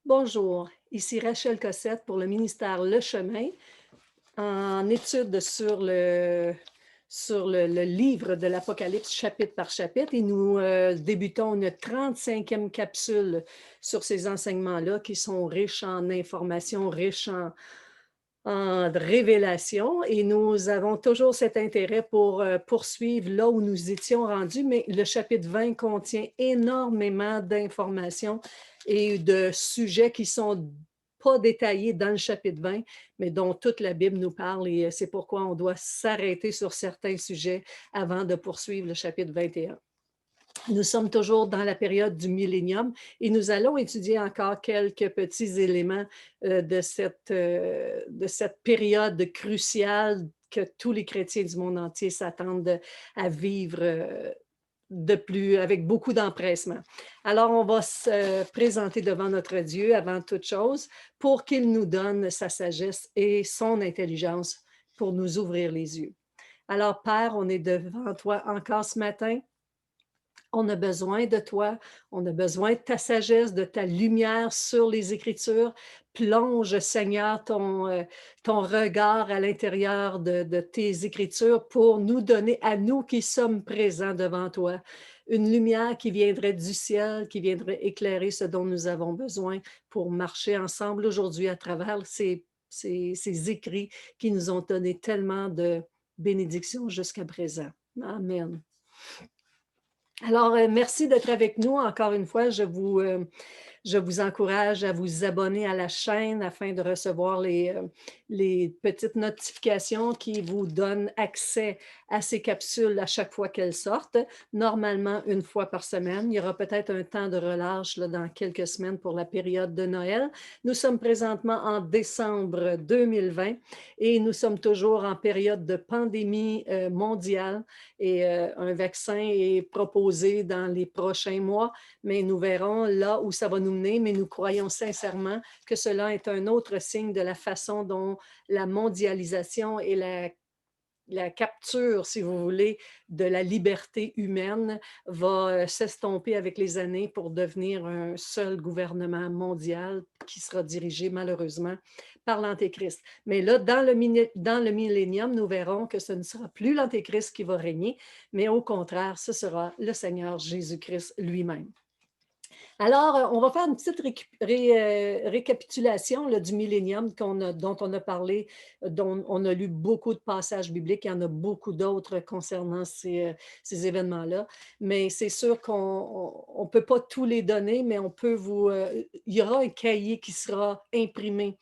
Bonjour, ici Rachel Cossette pour le ministère Le Chemin, en étude sur le livre de l'Apocalypse chapitre par chapitre et nous débutons une 35e capsule sur ces enseignements-là qui sont riches en informations, riches en révélations et nous avons toujours cet intérêt pour poursuivre là où nous étions rendus, mais le chapitre 20 contient énormément d'informations et de sujets qui sont pas détaillés dans le chapitre 20, mais dont toute la Bible nous parle et c'est pourquoi on doit s'arrêter sur certains sujets avant de poursuivre le chapitre 21. Nous sommes toujours dans la période du millénium et nous allons étudier encore quelques petits éléments de cette période cruciale que tous les chrétiens du monde entier s'attendent à vivre avec beaucoup d'empressement. Alors, on va se présenter devant notre Dieu avant toute chose pour qu'il nous donne sa sagesse et son intelligence pour nous ouvrir les yeux. Alors, Père, on est devant toi encore ce matin. On a besoin de toi, on a besoin de ta sagesse, de ta lumière sur les Écritures. Plonge, Seigneur, ton regard à l'intérieur de tes Écritures pour nous donner, à nous qui sommes présents devant toi, une lumière qui viendrait du ciel, qui viendrait éclairer ce dont nous avons besoin pour marcher ensemble aujourd'hui à travers ces écrits qui nous ont donné tellement de bénédictions jusqu'à présent. Amen. Alors, merci d'être avec nous. Encore une fois, je vous encourage à vous abonner à la chaîne afin de recevoir les petites notifications qui vous donnent accès à ces capsules à chaque fois qu'elles sortent. Normalement, une fois par semaine. Il y aura peut-être un temps de relâche là, dans quelques semaines pour la période de Noël. Nous sommes présentement en décembre 2020 et nous sommes toujours en période de pandémie mondiale et un vaccin est proposé dans les prochains mois, mais nous verrons là où ça va nous mener, mais nous croyons sincèrement que cela est un autre signe de la façon dont la mondialisation et la capture, si vous voulez, de la liberté humaine va s'estomper avec les années pour devenir un seul gouvernement mondial qui sera dirigé malheureusement par l'Antéchrist. Mais là, dans le millénium, nous verrons que ce ne sera plus l'Antéchrist qui va régner, mais au contraire, ce sera le Seigneur Jésus-Christ lui-même. Alors, on va faire une petite récapitulation là, du millénium dont on a parlé, dont on a lu beaucoup de passages bibliques. Il y en a beaucoup d'autres concernant ces événements-là. Mais c'est sûr qu'on ne peut pas tous les donner, mais on peut il y aura un cahier qui sera imprimé.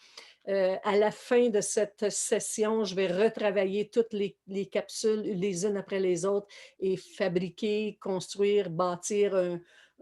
À la fin de cette session, je vais retravailler toutes les capsules les unes après les autres et fabriquer, construire, bâtir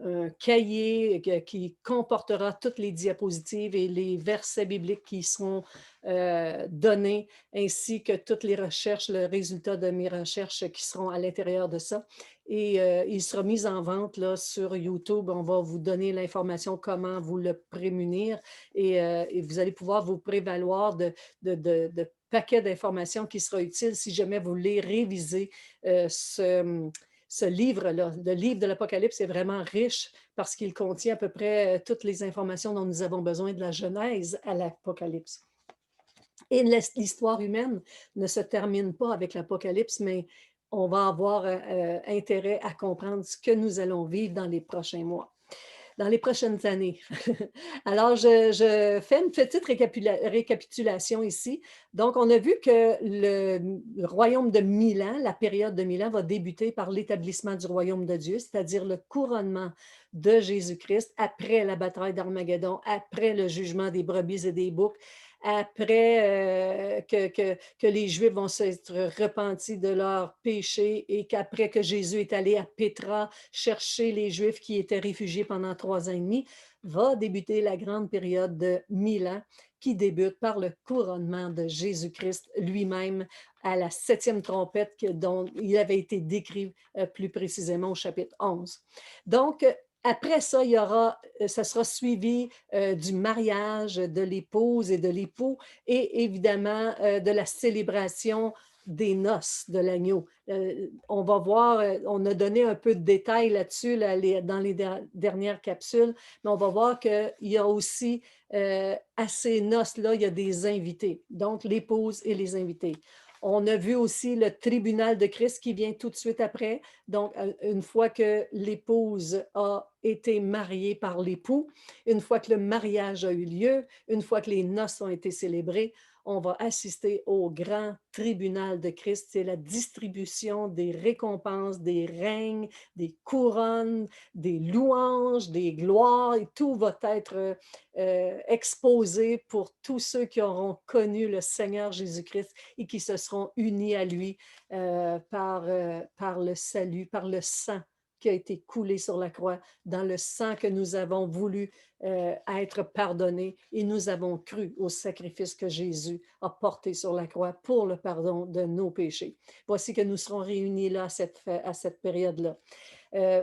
un cahier qui comportera toutes les diapositives et les versets bibliques qui seront donnés, ainsi que toutes les recherches, le résultat de mes recherches qui seront à l'intérieur de ça. Et il sera mis en vente là, sur YouTube. On va vous donner l'information comment vous le prémunir et vous allez pouvoir vous prévaloir de paquets d'informations qui sera utile si jamais vous voulez réviser ce livre-là. Le livre de l'Apocalypse est vraiment riche parce qu'il contient à peu près toutes les informations dont nous avons besoin de la Genèse à l'Apocalypse. Et l'histoire humaine ne se termine pas avec l'Apocalypse, mais on va avoir intérêt à comprendre ce que nous allons vivre dans les prochains mois, dans les prochaines années. Alors, je fais une petite récapitulation ici. Donc, on a vu que le royaume de Milan, la période de Milan, va débuter par l'établissement du royaume de Dieu, c'est-à-dire le couronnement de Jésus-Christ après la bataille d'Armageddon, après le jugement des brebis et des boucs, après que les Juifs vont s'être repentis de leurs péchés et qu'après que Jésus est allé à Pétra chercher les Juifs qui étaient réfugiés pendant 3 ans et demi, va débuter la grande période de 1000 ans qui débute par le couronnement de Jésus-Christ lui-même à la 7e trompette dont il avait été décrit plus précisément au chapitre 11. Donc, après ça, ça sera suivi du mariage de l'épouse et de l'époux et évidemment de la célébration des noces de l'agneau. On va voir, on a donné un peu de détails là-dessus là, dans les dernières capsules, mais on va voir qu'il y a aussi à ces noces-là, il y a des invités, donc l'épouse et les invités. On a vu aussi le tribunal de Christ qui vient tout de suite après. Donc, une fois que l'épouse a été mariée par l'époux, une fois que le mariage a eu lieu, une fois que les noces ont été célébrées, on va assister au grand tribunal de Christ. C'est la distribution des récompenses, des règnes, des couronnes, des louanges, des gloires, et tout va être exposé pour tous ceux qui auront connu le Seigneur Jésus-Christ et qui se seront unis à lui par le salut, par le sang qui a été coulé sur la croix, dans le sang que nous avons voulu être pardonnés, et nous avons cru au sacrifice que Jésus a porté sur la croix pour le pardon de nos péchés. Voici que nous serons réunis là à cette période-là.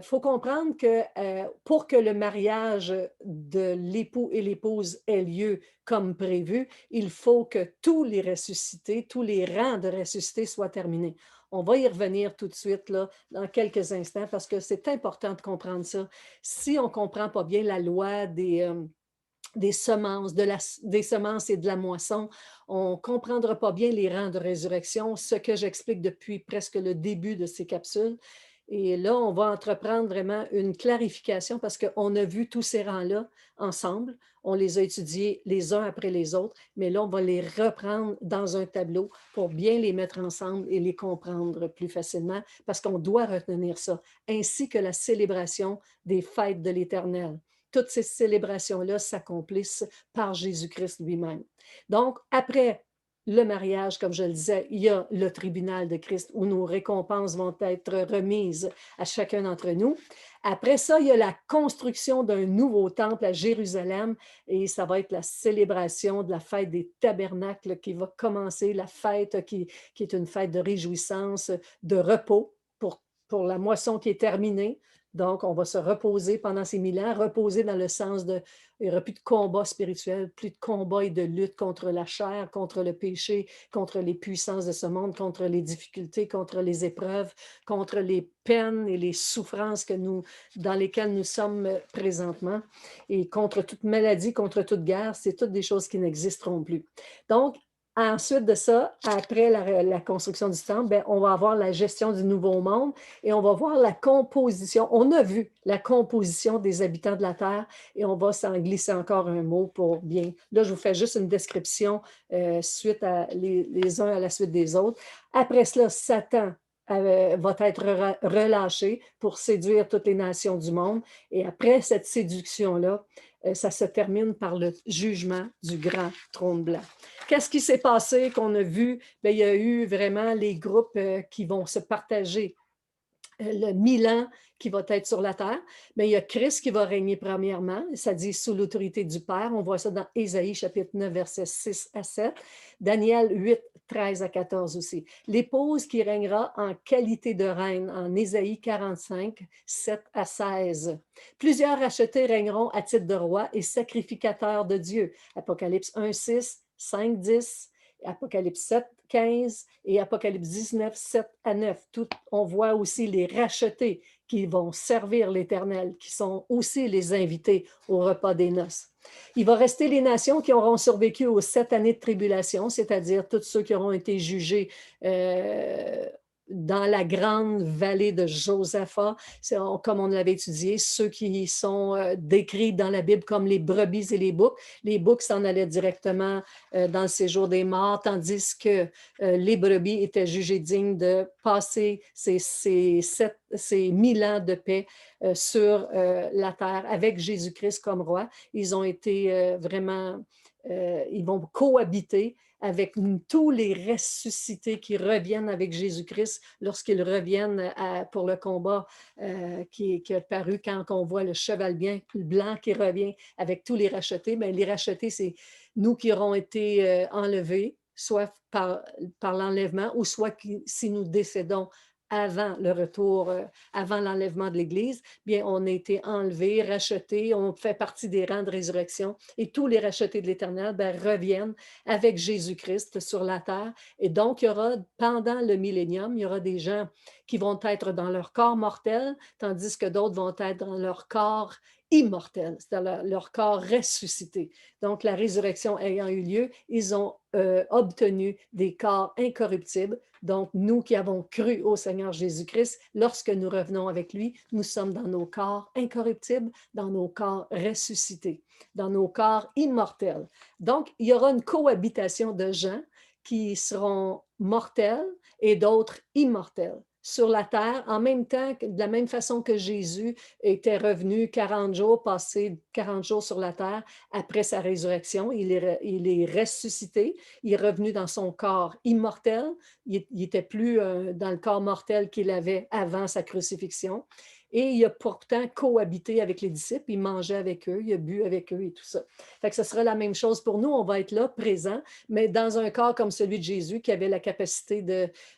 Faut comprendre que pour que le mariage de l'époux et l'épouse ait lieu comme prévu, il faut que tous les ressuscités, tous les rangs de ressuscités soient terminés. On va y revenir tout de suite là, dans quelques instants parce que c'est important de comprendre ça. Si on ne comprend pas bien la loi des semences, des semences et de la moisson, on ne comprendra pas bien les rangs de résurrection, ce que j'explique depuis presque le début de ces capsules. Et là, on va entreprendre vraiment une clarification parce qu'on a vu tous ces rangs-là ensemble. On les a étudiés les uns après les autres, mais là, on va les reprendre dans un tableau pour bien les mettre ensemble et les comprendre plus facilement parce qu'on doit retenir ça, ainsi que la célébration des fêtes de l'Éternel. Toutes ces célébrations-là s'accomplissent par Jésus-Christ lui-même. Donc, après le mariage, comme je le disais, il y a le tribunal de Christ où nos récompenses vont être remises à chacun d'entre nous. Après ça, il y a la construction d'un nouveau temple à Jérusalem et ça va être la célébration de la fête des tabernacles qui va commencer, la fête qui est une fête de réjouissance, de repos pour la moisson qui est terminée. Donc, on va se reposer pendant ces 1000 ans, reposer dans le sens de, il n'y aura plus de combat spirituel, plus de combat et de lutte contre la chair, contre le péché, contre les puissances de ce monde, contre les difficultés, contre les épreuves, contre les peines et les souffrances dans lesquelles nous sommes présentement, et contre toute maladie, contre toute guerre, c'est toutes des choses qui n'existeront plus. Donc, ensuite de ça, après la construction du temple, ben, on va avoir la gestion du nouveau monde et on va voir la composition. On a vu la composition des habitants de la Terre et on va s'en glisser encore un mot pour bien. Là, je vous fais juste une description suite à les uns à la suite des autres. Après cela, Satan va être relâché pour séduire toutes les nations du monde. Et après cette séduction-là, ça se termine par le jugement du grand trône blanc. Qu'est-ce qui s'est passé qu'on a vu? Bien, il y a eu vraiment les groupes qui vont se partager le 1000 ans qui va être sur la terre, mais il y a Christ qui va régner premièrement, ça dit sous l'autorité du Père, on voit ça dans Ésaïe chapitre 9, versets 6 à 7, Daniel 8, 13 à 14 aussi. L'épouse qui régnera en qualité de reine en Ésaïe 45, 7 à 16. Plusieurs rachetés régneront à titre de roi et sacrificateurs de Dieu. Apocalypse 1, 6, 5, 10, Apocalypse 7, 15 et Apocalypse 19, 7 à 9. On voit aussi les rachetés qui vont servir l'Éternel, qui sont aussi les invités au repas des noces. Il va rester les nations qui auront survécu aux 7 années de tribulation, c'est-à-dire tous ceux qui auront été jugés dans la grande vallée de Josaphat, comme on l'avait étudié, ceux qui sont décrits dans la Bible comme les brebis et les boucs. Les boucs s'en allaient directement dans le séjour des morts, tandis que les brebis étaient jugées dignes de passer ces 1000 ans de paix sur la terre avec Jésus-Christ comme roi. Ils ont été vraiment, ils vont cohabiter avec tous les ressuscités qui reviennent avec Jésus-Christ lorsqu'ils reviennent pour le combat qui est paru quand on voit le cheval blanc qui revient avec tous les rachetés. Bien, les rachetés, c'est nous qui aurons été enlevés, soit par l'enlèvement, ou soit si nous décédons avant le retour, avant l'enlèvement de l'Église, bien, on a été enlevés, rachetés, on fait partie des rangs de résurrection et tous les rachetés de l'Éternel, ben, reviennent avec Jésus-Christ sur la terre. Et donc, il y aura, pendant le millénium, il y aura des gens qui vont être dans leur corps mortel, tandis que d'autres vont être dans leur corps immortel, c'est-à-dire leur corps ressuscité. Donc, la résurrection ayant eu lieu, ils ont obtenu des corps incorruptibles. Donc, nous qui avons cru au Seigneur Jésus-Christ, lorsque nous revenons avec lui, nous sommes dans nos corps incorruptibles, dans nos corps ressuscités, dans nos corps immortels. Donc, il y aura une cohabitation de gens qui seront mortels et d'autres immortels sur la terre, en même temps, de la même façon que Jésus était revenu 40 jours, passé 40 jours sur la terre après sa résurrection. Il est ressuscité, il est revenu dans son corps immortel, il n'était plus dans le corps mortel qu'il avait avant sa crucifixion. Et il a pourtant cohabité avec les disciples, il mangeait avec eux, il a bu avec eux et tout ça. Fait que ce sera la même chose pour nous, on va être là, présents, mais dans un corps comme celui de Jésus qui avait la capacité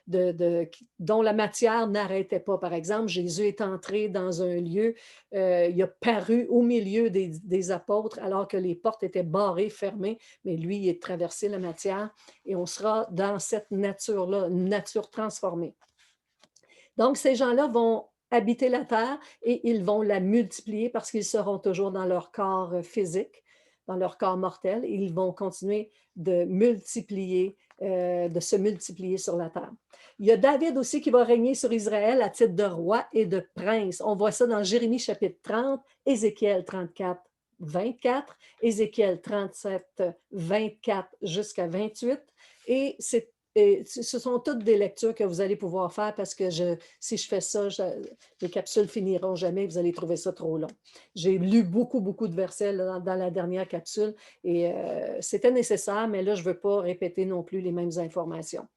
dont la matière n'arrêtait pas. Par exemple, Jésus est entré dans un lieu, il a paru au milieu des apôtres alors que les portes étaient barrées, fermées, mais lui, il est traversé la matière et on sera dans cette nature-là, une nature transformée. Donc, ces gens-là vont habiter la terre et ils vont la multiplier parce qu'ils seront toujours dans leur corps physique, dans leur corps mortel, et ils vont continuer de multiplier, de se multiplier sur la terre. Il y a David aussi qui va régner sur Israël à titre de roi et de prince. On voit ça dans Jérémie chapitre 30, Ézéchiel 34, 24, Ézéchiel 37, 24 jusqu'à 28. Et ce sont toutes des lectures que vous allez pouvoir faire parce que si je fais ça, les capsules finiront jamais, vous allez trouver ça trop long. J'ai lu beaucoup, beaucoup de versets là, dans la dernière capsule et c'était nécessaire, mais là, je ne veux pas répéter non plus les mêmes informations.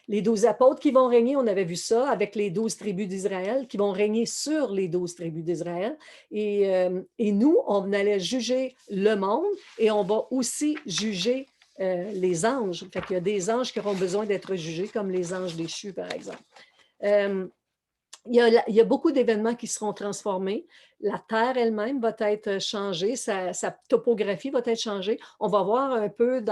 Les 12 apôtres qui vont régner, on avait vu ça avec les 12 tribus d'Israël, qui vont régner sur les 12 tribus d'Israël. Et nous, on allait juger le monde et on va aussi juger les anges. Fait qu'il y a des anges qui auront besoin d'être jugés, comme les anges déchus, par exemple. Il y a beaucoup d'événements qui seront transformés. La Terre elle-même va être changée, sa topographie va être changée. On va voir un peu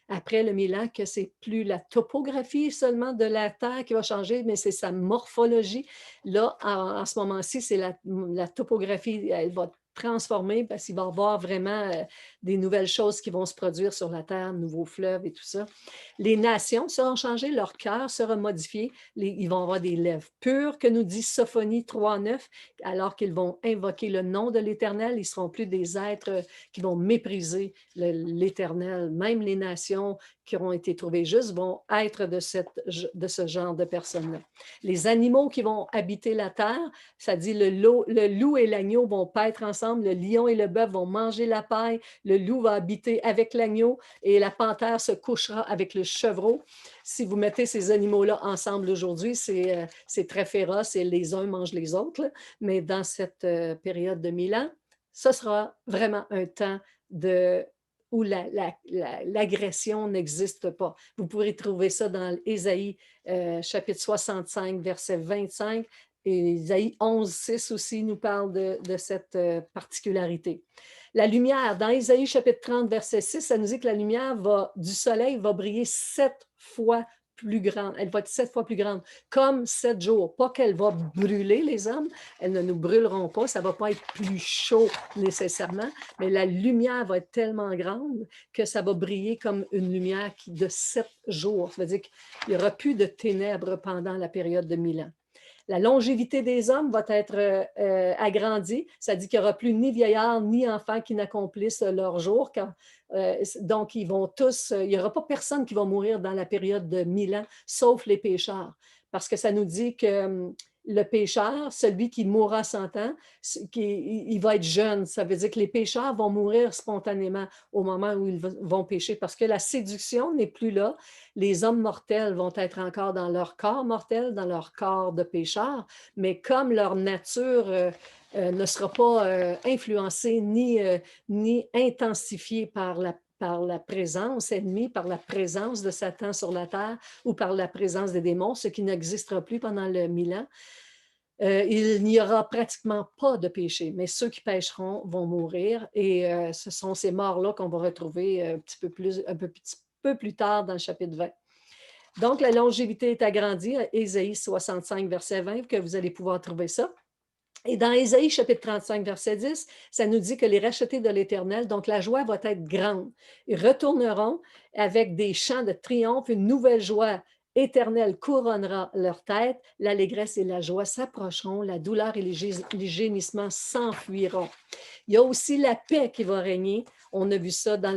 après le 1000 ans que c'est plus la topographie seulement de la Terre qui va changer, mais c'est sa morphologie. Là, en ce moment-ci, c'est la topographie, elle va transformer parce qu'il va y avoir vraiment des nouvelles choses qui vont se produire sur la Terre, nouveaux fleuves et tout ça. Les nations seront changées, leur cœur sera modifié, ils vont avoir des lèvres pures, que nous dit Sophonie 3.9, alors qu'ils vont invoquer le nom de l'Éternel, ils ne seront plus des êtres qui vont mépriser l'Éternel. Même les nations qui auront été trouvées justes vont être de ce genre de personnes-là. Les animaux qui vont habiter la terre, ça dit le loup et l'agneau vont paître ensemble, le lion et le bœuf vont manger la paille, le loup va habiter avec l'agneau et la panthère se couchera avec le chevreau. Si vous mettez ces animaux-là ensemble aujourd'hui, c'est très féroce et les uns mangent les autres, là. Mais dans cette période de 1000 ans, ce sera vraiment un temps où l'agression n'existe pas. Vous pourrez trouver ça dans Ésaïe chapitre 65, verset 25, et Ésaïe 11, 6 aussi nous parle de cette particularité. La lumière, dans Ésaïe chapitre 30, verset 6, ça nous dit que la lumière du soleil va briller 7 fois plus grande. Elle va être 7 fois plus grande, comme 7 jours. Pas qu'elle va brûler les hommes, elles ne nous brûleront pas, ça ne va pas être plus chaud nécessairement, mais la lumière va être tellement grande que ça va briller comme une lumière de 7 jours. Ça veut dire qu'il n'y aura plus de ténèbres pendant la période de 1000 ans. La longévité des hommes va être agrandie. Ça dit qu'il n'y aura plus ni vieillards ni enfants qui n'accomplissent leur jour. Donc, ils vont tous, il n'y aura pas personne qui va mourir dans la période de 1000 ans, sauf les pécheurs. Parce que ça nous dit que le pécheur, celui qui mourra à 100 ans, il va être jeune. Ça veut dire que les pécheurs vont mourir spontanément au moment où ils vont pécher parce que la séduction n'est plus là. Les hommes mortels vont être encore dans leur corps mortel, dans leur corps de pécheurs, mais comme leur nature ne sera pas influencée ni intensifiée par par la présence ennemie, par la présence de Satan sur la terre ou par la présence des démons, ce qui n'existera plus pendant le 1000 ans. Il n'y aura pratiquement pas de péché, mais ceux qui pécheront vont mourir et ce sont ces morts-là qu'on va retrouver un petit peu plus tard dans le chapitre 20. Donc, la longévité est agrandie, Ésaïe 65, verset 20, que vous allez pouvoir trouver ça. Et dans Ésaïe chapitre 35, verset 10, ça nous dit que les rachetés de l'Éternel, donc la joie va être grande. Ils retourneront avec des chants de triomphe, une nouvelle joie éternelle couronnera leur tête, l'allégresse et la joie s'approcheront, la douleur et les gémissements s'enfuiront. Il y a aussi la paix qui va régner. On a vu ça dans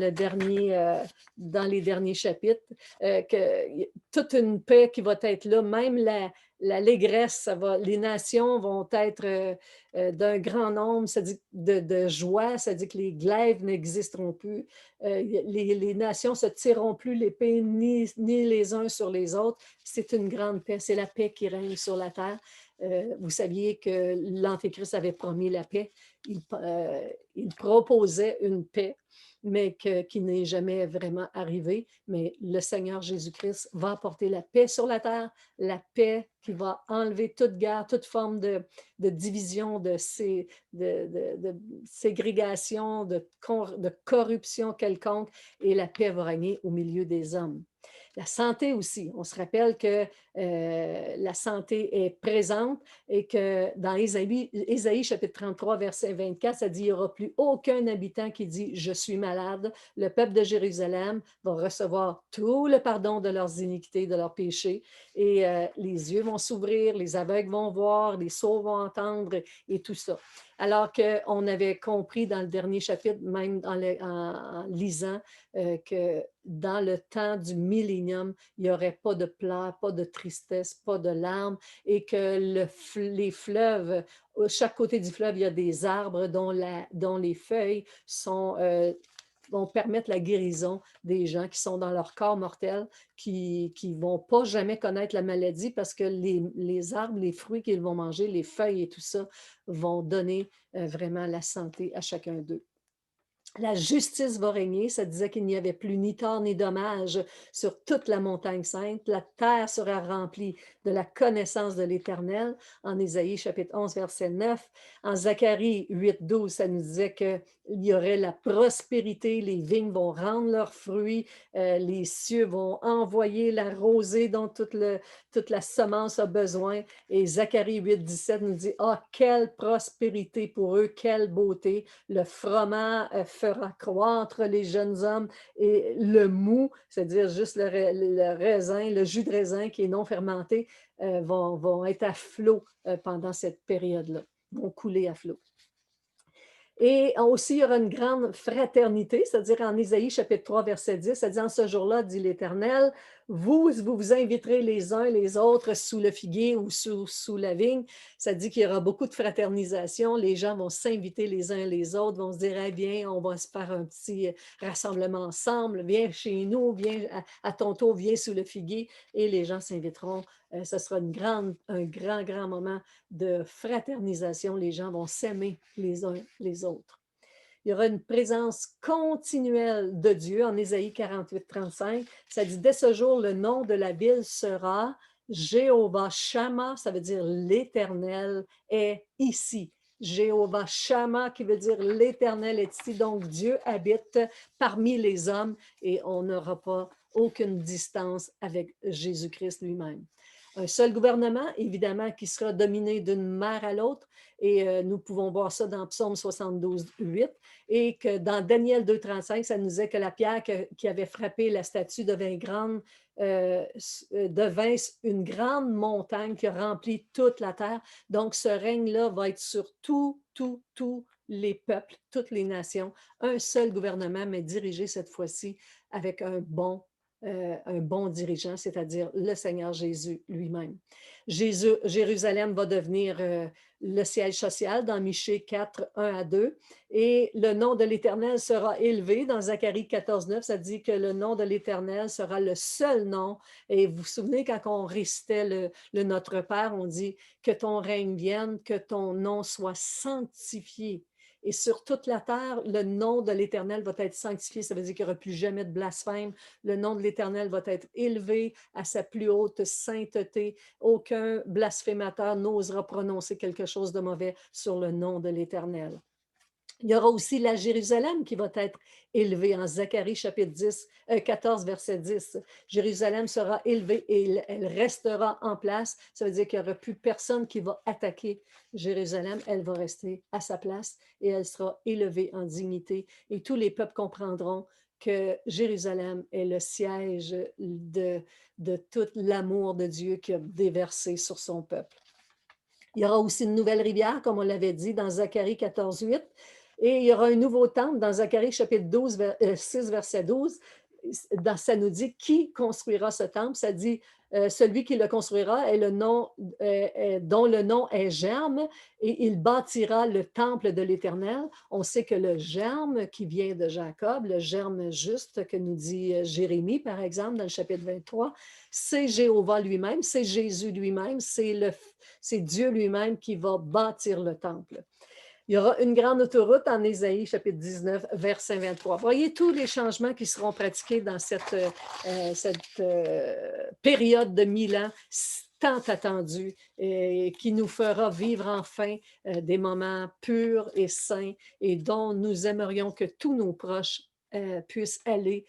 dans les derniers chapitres, que toute une paix qui va être là, même l'allégresse, les nations vont être d'un grand nombre, ça dit de joie, ça dit que les glaives n'existeront plus, les nations ne se tireront plus l'épée ni les uns sur les autres. C'est une grande paix, c'est la paix qui règne sur la terre. Vous saviez que l'Antéchrist avait promis la paix. Il proposait une paix, mais qui n'est jamais vraiment arrivée. Mais le Seigneur Jésus-Christ va apporter la paix sur la terre, la paix qui va enlever toute guerre, toute forme de division, de ségrégation, de corruption quelconque, et la paix va régner au milieu des hommes. La santé aussi. On se rappelle que la santé est présente et que dans Ésaïe chapitre 33, verset 24, ça dit, il n'y aura plus aucun habitant qui dit, je suis malade. Le peuple de Jérusalem va recevoir tout le pardon de leurs iniquités, de leurs péchés, et les yeux vont s'ouvrir, les aveugles vont voir, les sourds vont entendre, et tout ça. Alors qu'on avait compris dans le dernier chapitre, même en lisant, que dans le temps du millénium, il n'y aurait pas de pleurs, pas de tristesse, pas de larmes, et que les fleuves, chaque côté du fleuve, il y a des arbres dont les feuilles vont permettre la guérison des gens qui sont dans leur corps mortel, qui ne vont pas jamais connaître la maladie parce que les arbres, les fruits qu'ils vont manger, les feuilles et tout ça vont donner vraiment la santé à chacun d'eux. La justice va régner, ça disait qu'il n'y avait plus ni tort ni dommage sur toute la montagne sainte. La terre sera remplie de la connaissance de l'Éternel, en Ésaïe chapitre 11, verset 9. En Zacharie 8, 12, ça nous disait qu'il y aurait la prospérité, les vignes vont rendre leurs fruits, les cieux vont envoyer la rosée dont toute la semence a besoin. Et Zacharie 8, 17 nous dit, ah, quelle prospérité pour eux, quelle beauté, le froment fera croître les jeunes hommes et le mou, c'est-à-dire juste le raisin, le jus de raisin qui est non fermenté, vont être à flot pendant cette période-là, vont couler à flot. Et aussi, il y aura une grande fraternité, c'est-à-dire en Ésaïe chapitre 3, verset 10, ça dit, en ce jour-là, dit l'Éternel, vous inviterez les uns les autres sous le figuier ou sous la vigne. Ça dit qu'il y aura beaucoup de fraternisation. Les gens vont s'inviter les uns les autres, vont se dire, eh bien, on va se faire un petit rassemblement ensemble. Viens chez nous, viens à ton tour, viens sous le figuier. Et les gens s'inviteront. Ce sera un grand moment de fraternisation. Les gens vont s'aimer les uns les autres. Il y aura une présence continuelle de Dieu en Ésaïe 48, 35. Ça dit, dès ce jour, le nom de la ville sera Jéhovah Shammah, ça veut dire l'Éternel est ici. Jéhovah Shammah, qui veut dire l'Éternel est ici. Donc, Dieu habite parmi les hommes et on n'aura pas aucune distance avec Jésus-Christ lui-même. Un seul gouvernement, évidemment, qui sera dominé d'une mer à l'autre. Et nous pouvons voir ça dans Psaume 72, 8. Et que dans Daniel 2, 35, ça nous dit que la pierre qui avait frappé la statue devint une grande montagne qui a rempli toute la terre. Donc, ce règne-là va être sur tous les peuples, toutes les nations. Un seul gouvernement, mais dirigé cette fois-ci avec un bon dirigeant, c'est-à-dire le Seigneur Jésus lui-même. Jérusalem va devenir le siège social dans Michée 4, 1 à 2, et le nom de l'Éternel sera élevé. Dans Zacharie 14, 9, ça dit que le nom de l'Éternel sera le seul nom. Et vous vous souvenez, quand on récitait le Notre Père, on dit que ton règne vienne, que ton nom soit sanctifié et sur toute la terre, le nom de l'Éternel va être sanctifié. Ça veut dire qu'il n'y aura plus jamais de blasphème. Le nom de l'Éternel va être élevé à sa plus haute sainteté. Aucun blasphémateur n'osera prononcer quelque chose de mauvais sur le nom de l'Éternel. Il y aura aussi la Jérusalem qui va être élevée en Zacharie chapitre 14, verset 10. Jérusalem sera élevée et elle restera en place. Ça veut dire qu'il n'y aura plus personne qui va attaquer Jérusalem. Elle va rester à sa place et elle sera élevée en dignité. Et tous les peuples comprendront que Jérusalem est le siège de tout l'amour de Dieu qui a déversé sur son peuple. Il y aura aussi une nouvelle rivière, comme on l'avait dit dans Zacharie 14, 8. Et il y aura un nouveau temple dans Zacharie chapitre 6, verset 12. Ça nous dit qui construira ce temple. Ça dit celui qui le construira est dont le nom est Germe, et il bâtira le temple de l'Éternel. On sait que le germe qui vient de Jacob, le germe juste que nous dit Jérémie, par exemple, dans le chapitre 23, c'est Jéhovah lui-même, c'est Jésus lui-même, c'est Dieu lui-même qui va bâtir le temple. Il y aura une grande autoroute en Ésaïe, chapitre 19, verset 23. Voyez tous les changements qui seront pratiqués dans cette période de 1000 ans tant attendue, et qui nous fera vivre enfin des moments purs et saints et dont nous aimerions que tous nos proches puissent aller,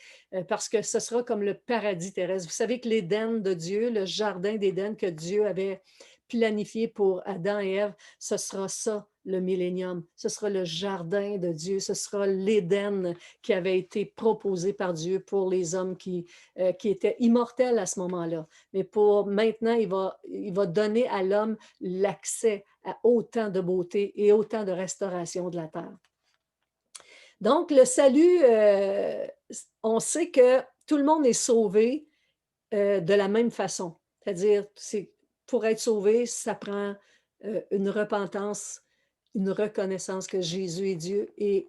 parce que ce sera comme le paradis terrestre. Vous savez que l'Éden de Dieu, le jardin d'Éden que Dieu avait planifié pour Adam et Ève, ce sera ça, le millénium. Ce sera le jardin de Dieu. Ce sera l'Éden qui avait été proposé par Dieu pour les hommes qui étaient immortels à ce moment-là. Mais pour maintenant, il va donner à l'homme l'accès à autant de beauté et autant de restauration de la terre. Donc, le salut, on sait que tout le monde est sauvé de la même façon. C'est-à-dire, pour être sauvé, ça prend une repentance, une reconnaissance que Jésus est Dieu, et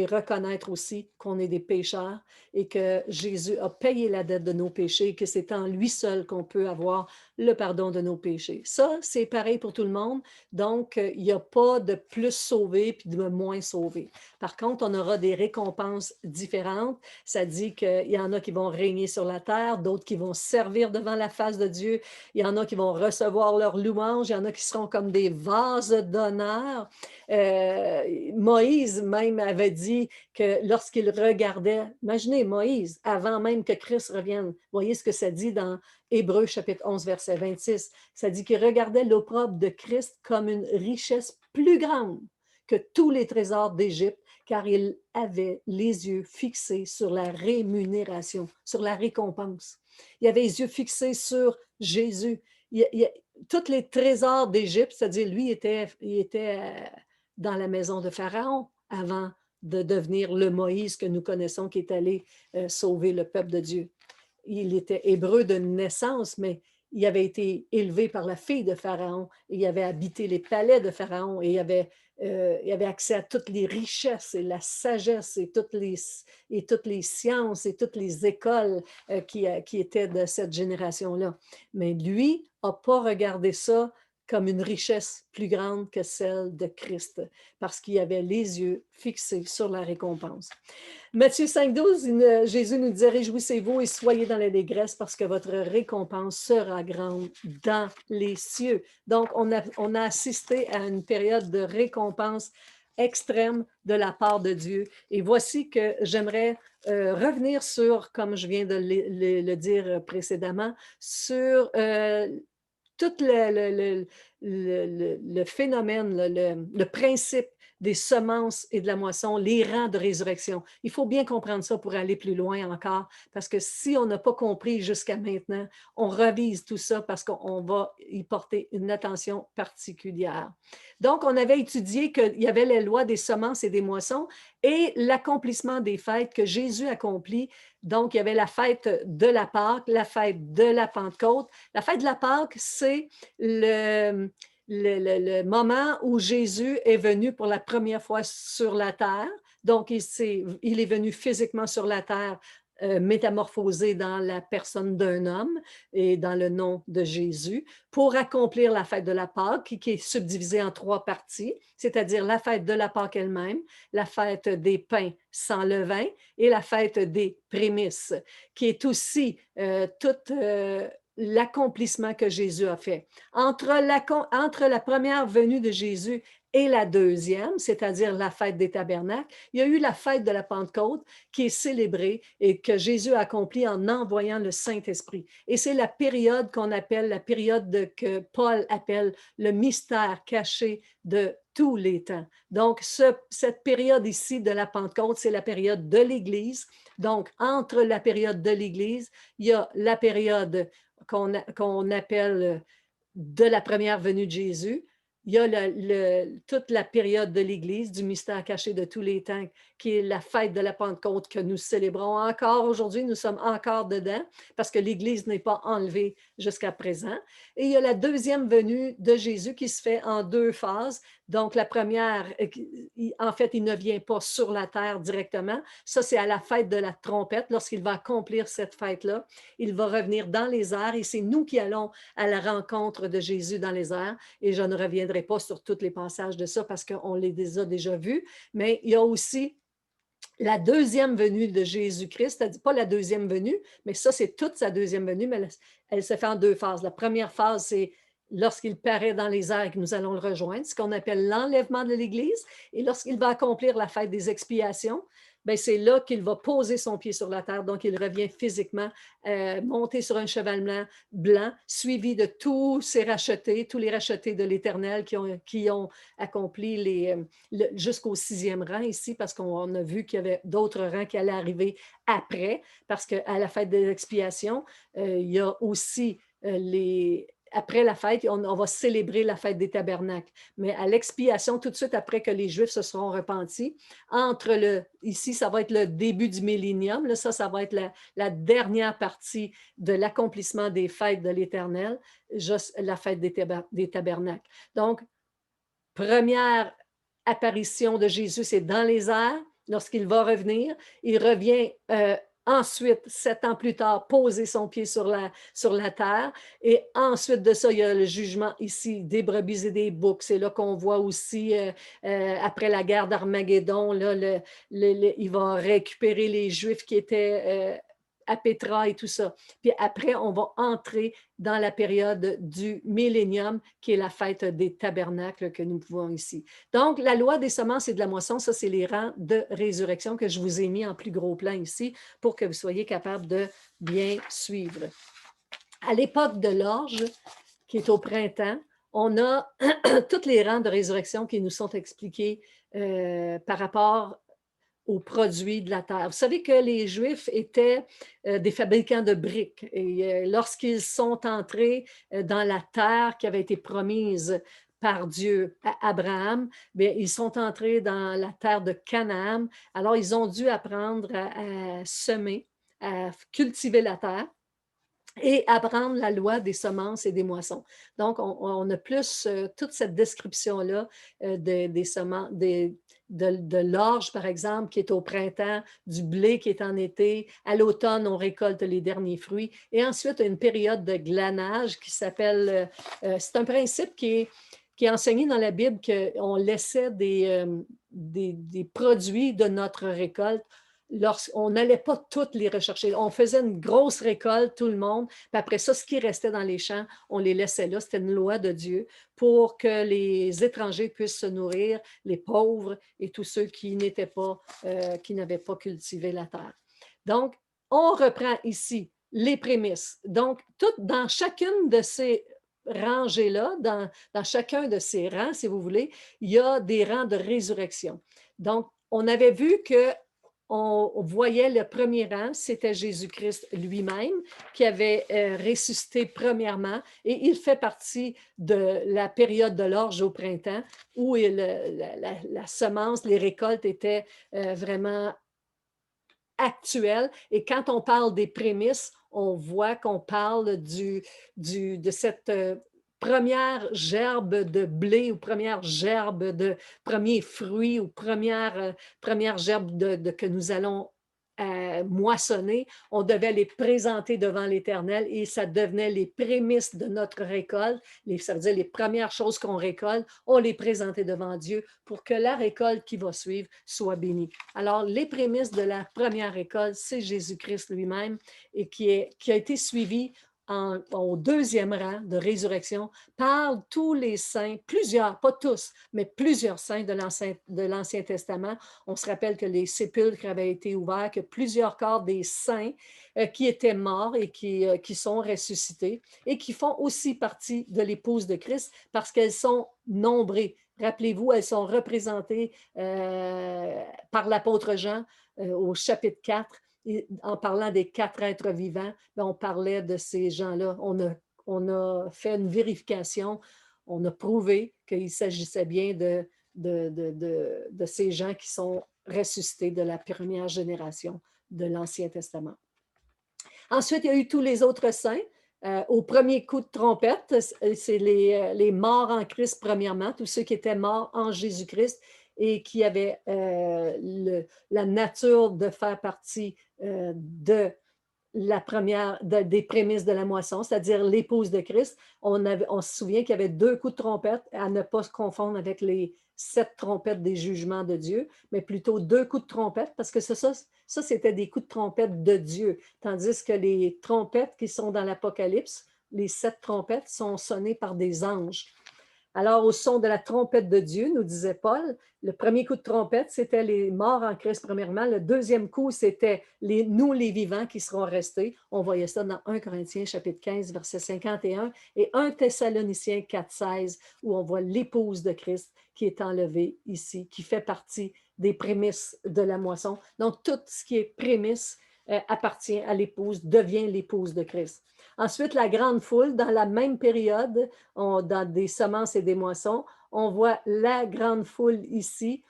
reconnaître aussi qu'on est des pécheurs et que Jésus a payé la dette de nos péchés et que c'est en lui seul qu'on peut avoir le pardon de nos péchés. Ça, c'est pareil pour tout le monde. Donc, il n'y a pas de plus sauvé puis de moins sauvé. Par contre, on aura des récompenses différentes. Ça dit qu'il y en a qui vont régner sur la terre, d'autres qui vont servir devant la face de Dieu. Il y en a qui vont recevoir leur louange. Il y en a qui seront comme des vases d'honneur. Moïse même avait dit que lorsqu'il regardait, imaginez Moïse, avant même que Christ revienne, voyez ce que ça dit dans Hébreux chapitre 11, verset 26, ça dit qu'il regardait l'opprobre de Christ comme une richesse plus grande que tous les trésors d'Égypte, car il avait les yeux fixés sur la rémunération, sur la récompense. Il avait les yeux fixés sur Jésus. Tous les trésors d'Égypte, c'est-à-dire lui, il était dans la maison de Pharaon avant de devenir le Moïse que nous connaissons, qui est allé sauver le peuple de Dieu. Il était hébreu de naissance, mais il avait été élevé par la fille de Pharaon, et il avait habité les palais de Pharaon, et il avait accès à toutes les richesses et la sagesse et toutes les sciences et toutes les écoles qui étaient de cette génération-là. Mais lui n'a pas regardé ça comme une richesse plus grande que celle de Christ, parce qu'il avait les yeux fixés sur la récompense. Matthieu 5, 12, Jésus nous disait « Réjouissez-vous et soyez dans l'allégresse parce que votre récompense sera grande dans les cieux. » Donc, on a assisté à une période de récompense extrême de la part de Dieu. Et voici que j'aimerais revenir sur, comme je viens de le dire précédemment, sur tout le phénomène, le principe des semences et de la moisson, les rangs de résurrection. Il faut bien comprendre ça pour aller plus loin encore, parce que si on n'a pas compris jusqu'à maintenant, on revise tout ça parce qu'on va y porter une attention particulière. Donc, on avait étudié qu'il y avait les lois des semences et des moissons et l'accomplissement des fêtes que Jésus accomplit. Donc, il y avait la fête de la Pâque, la fête de la Pentecôte. La fête de la Pâque, c'est le moment où Jésus est venu pour la première fois sur la terre. Donc, il est venu physiquement sur la terre métamorphosé dans la personne d'un homme et dans le nom de Jésus pour accomplir la fête de la Pâque qui est subdivisée en 3 parties, c'est-à-dire la fête de la Pâque elle-même, la fête des pains sans levain et la fête des prémices, qui est aussi, toute, l'accomplissement que Jésus a fait. Entre la première venue de Jésus et la deuxième, c'est-à-dire la fête des tabernacles, il y a eu la fête de la Pentecôte qui est célébrée et que Jésus a accomplie en envoyant le Saint-Esprit. Et c'est la période qu'on appelle, la période que Paul appelle le mystère caché de tous les temps. Donc, cette période ici de la Pentecôte, c'est la période de l'Église. Donc, entre la période de l'Église, il y a la période qu'on appelle de la première venue de Jésus. Il y a toute la période de l'Église, du mystère caché de tous les temps, qui est la fête de la Pentecôte que nous célébrons encore aujourd'hui. Nous sommes encore dedans parce que l'Église n'est pas enlevée jusqu'à présent. Et il y a la deuxième venue de Jésus qui se fait en 2 phases. Donc, la première, en fait, il ne vient pas sur la terre directement. Ça, c'est à la fête de la trompette. Lorsqu'il va accomplir cette fête-là, il va revenir dans les airs et c'est nous qui allons à la rencontre de Jésus dans les airs. Et je ne reviendrai pas sur tous les passages de ça parce qu'on les a déjà vus. Mais il y a aussi la deuxième venue de Jésus-Christ, c'est-à-dire pas la deuxième venue, mais ça, c'est toute sa deuxième venue, mais elle se fait en 2 phases. La première phase, c'est lorsqu'il paraît dans les airs et que nous allons le rejoindre, ce qu'on appelle l'enlèvement de l'Église. Et lorsqu'il va accomplir la fête des expiations, ben c'est là qu'il va poser son pied sur la terre. Donc, il revient physiquement, monté sur un cheval blanc, suivi de tous ses rachetés, tous les rachetés de l'Éternel qui ont accompli jusqu'au 6e rang ici, parce qu'on a vu qu'il y avait d'autres rangs qui allaient arriver après, parce qu'à la fête des expiations, il y a aussi après la fête, on va célébrer la fête des tabernacles. Mais à l'expiation, tout de suite après que les Juifs se seront repentis, ici, ça va être le début du millénium, là, ça va être la dernière partie de l'accomplissement des fêtes de l'Éternel, juste la fête des tabernacles. Donc, première apparition de Jésus, c'est dans les airs, lorsqu'il va revenir. Il revient ensuite, 7 ans plus tard, poser son pied sur la terre. Et ensuite de ça, il y a le jugement ici des brebis et des boucs. C'est là qu'on voit aussi, après la guerre d'Armageddon, là, il va récupérer les Juifs qui étaient à Pétra et tout ça. Puis après, on va entrer dans la période du millénium, qui est la fête des tabernacles que nous pouvons ici. Donc, la loi des semences et de la moisson, ça, c'est les rangs de résurrection que je vous ai mis en plus gros plan ici pour que vous soyez capable de bien suivre. À l'époque de l'orge, qui est au printemps, on a tous les rangs de résurrection qui nous sont expliqués par rapport aux produits de la terre. Vous savez que les Juifs étaient des fabricants de briques et lorsqu'ils sont entrés dans la terre qui avait été promise par Dieu à Abraham, bien, ils sont entrés dans la terre de Canaan. Alors, ils ont dû apprendre à semer, à cultiver la terre et apprendre la loi des semences et des moissons. Donc, on a plus toute cette description-là des semences, de l'orge, par exemple, qui est au printemps, du blé qui est en été. À l'automne, on récolte les derniers fruits. Et ensuite, une période de glanage qui s'appelle... c'est un principe qui est enseigné dans la Bible qu'on laissait des produits de notre récolte. On n'allait pas toutes les rechercher. On faisait une grosse récolte, tout le monde, puis après ça, ce qui restait dans les champs, on les laissait là. C'était une loi de Dieu pour que les étrangers puissent se nourrir, les pauvres et tous ceux qui qui n'avaient pas cultivé la terre. Donc, on reprend ici les prémices. Donc, dans chacune de ces rangées-là, dans chacun de ces rangs, si vous voulez, il y a des rangs de résurrection. Donc, on avait vu que on voyait le premier rang, c'était Jésus-Christ lui-même qui avait ressuscité premièrement et il fait partie de la période de l'orge au printemps où la semence, les récoltes étaient vraiment actuelles. Et quand on parle des prémices, on voit qu'on parle de cette première gerbe de blé ou première gerbe de premier fruit ou première gerbe que nous allons moissonnées, on devait les présenter devant l'Éternel et ça devenait les prémices de notre récolte. Ça veut dire les premières choses qu'on récolte, on les présentait devant Dieu pour que la récolte qui va suivre soit bénie. Alors, les prémices de la première récolte, c'est Jésus-Christ lui-même et qui a été suivi au deuxième rang de résurrection par tous les saints, plusieurs, pas tous, mais plusieurs saints de l'Ancien Testament. On se rappelle que les sépulcres avaient été ouverts, que plusieurs corps des saints qui étaient morts et qui sont ressuscités et qui font aussi partie de l'épouse de Christ parce qu'elles sont nombrées. Rappelez-vous, elles sont représentées par l'apôtre Jean au chapitre 4. En parlant des 4 êtres vivants, on parlait de ces gens-là. On a fait une vérification, on a prouvé qu'il s'agissait bien de ces gens qui sont ressuscités de la première génération de l'Ancien Testament. Ensuite, il y a eu tous les autres saints. Au premier coup de trompette, c'est les morts en Christ premièrement, tous ceux qui étaient morts en Jésus-Christ et qui avaient la nature de faire partie de la première des prémices de la moisson, c'est-à-dire l'épouse de Christ. On se souvient qu'il y avait 2 coups de trompette, à ne pas se confondre avec les 7 trompettes des jugements de Dieu, mais plutôt 2 coups de trompette, parce que ça c'était des coups de trompette de Dieu, tandis que les trompettes qui sont dans l'Apocalypse, les 7 trompettes sont sonnées par des anges. Alors, au son de la trompette de Dieu, nous disait Paul, le premier coup de trompette, c'était les morts en Christ premièrement. Le deuxième coup, c'était nous, les vivants, qui seront restés. On voyait ça dans 1 Corinthiens, chapitre 15, verset 51, et 1 Thessaloniciens 4, 16, où on voit l'épouse de Christ qui est enlevée ici, qui fait partie des prémices de la moisson. Donc, tout ce qui est prémisse appartient à l'épouse, devient l'épouse de Christ. Ensuite, la grande foule, dans la même période, dans des semences et des moissons, on voit la grande foule ici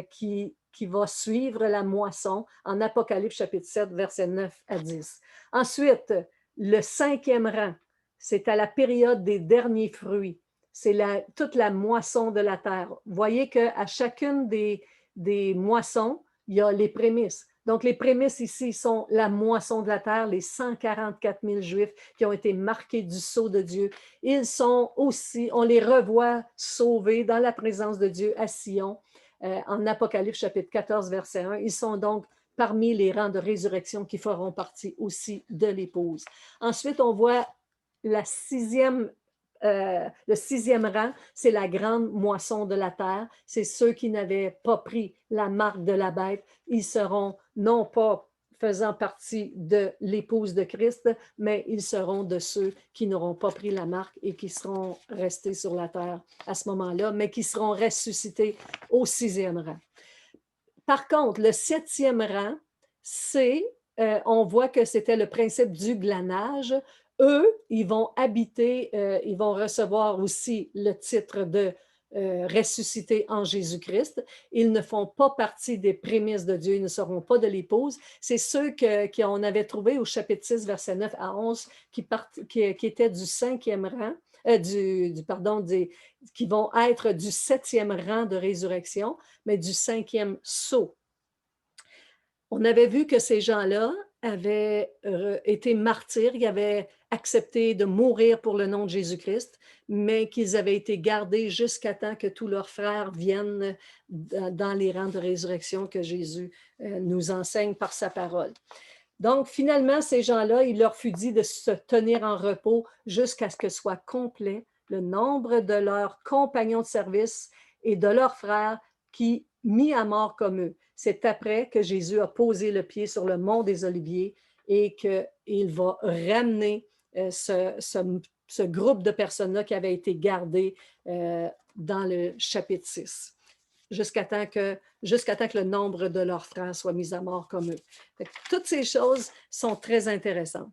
qui va suivre la moisson en Apocalypse chapitre 7, versets 9 à 10. Ensuite, le 5e rang, c'est à la période des derniers fruits. C'est toute la moisson de la terre. Vous voyez qu'à chacune des moissons, il y a les prémices. Donc, les prémices ici sont la moisson de la terre, les 144 000 Juifs qui ont été marqués du sceau de Dieu. Ils sont aussi, on les revoit sauvés dans la présence de Dieu à Sion, en Apocalypse chapitre 14, verset 1. Ils sont donc parmi les rangs de résurrection qui feront partie aussi de l'épouse. Ensuite, on voit le 6e rang, c'est la grande moisson de la terre. C'est ceux qui n'avaient pas pris la marque de la bête. Ils seront non pas faisant partie de l'épouse de Christ, mais ils seront de ceux qui n'auront pas pris la marque et qui seront restés sur la terre à ce moment-là, mais qui seront ressuscités au 6e rang. Par contre, le 7e rang, on voit que c'était le principe du glanage. Eux, ils vont habiter, ils vont recevoir aussi le titre de ressuscité en Jésus-Christ. Ils ne font pas partie des prémices de Dieu, ils ne seront pas de l'épouse. C'est ceux qu'on avait trouvés au chapitre 6, verset 9 à 11, qui étaient du 5e rang, qui vont être du 7e rang de résurrection, mais du 5e sceau. On avait vu que ces gens-là avaient été martyrs, ils avaient accepté de mourir pour le nom de Jésus-Christ, mais qu'ils avaient été gardés jusqu'à temps que tous leurs frères viennent dans les rangs de résurrection que Jésus nous enseigne par sa parole. Donc, finalement, ces gens-là, il leur fut dit de se tenir en repos jusqu'à ce que soit complet le nombre de leurs compagnons de service et de leurs frères qui mis à mort comme eux. C'est après que Jésus a posé le pied sur le mont des Oliviers et qu'il va ramener ce groupe de personnes-là qui avait été gardé dans le chapitre 6, jusqu'à temps que le nombre de leurs frères soit mis à mort comme eux. Toutes ces choses sont très intéressantes.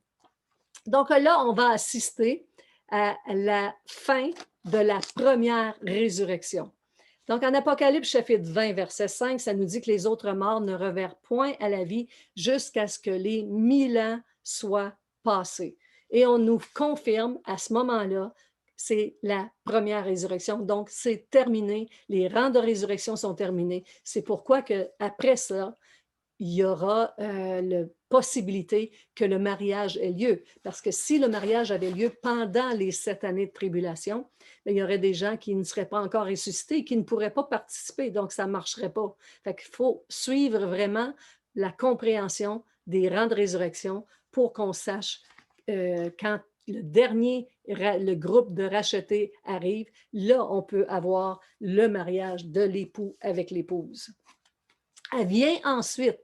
Donc là, on va assister à la fin de la première résurrection. Donc, en Apocalypse chapitre 20, verset 5, ça nous dit que les autres morts ne revinrent point à la vie jusqu'à ce que les 1000 ans soient passés. Et on nous confirme à ce moment-là, c'est la première résurrection. Donc, c'est terminé. Les rangs de résurrection sont terminés. C'est pourquoi qu'après ça, il y aura la possibilité que le mariage ait lieu. Parce que si le mariage avait lieu pendant les 7 années de tribulation, bien, il y aurait des gens qui ne seraient pas encore ressuscités et qui ne pourraient pas participer, donc ça ne marcherait pas. Fait qu'il faut suivre vraiment la compréhension des rangs de résurrection pour qu'on sache quand le dernier, le groupe de rachetés arrive, là, on peut avoir le mariage de l'époux avec l'épouse. Vient ensuite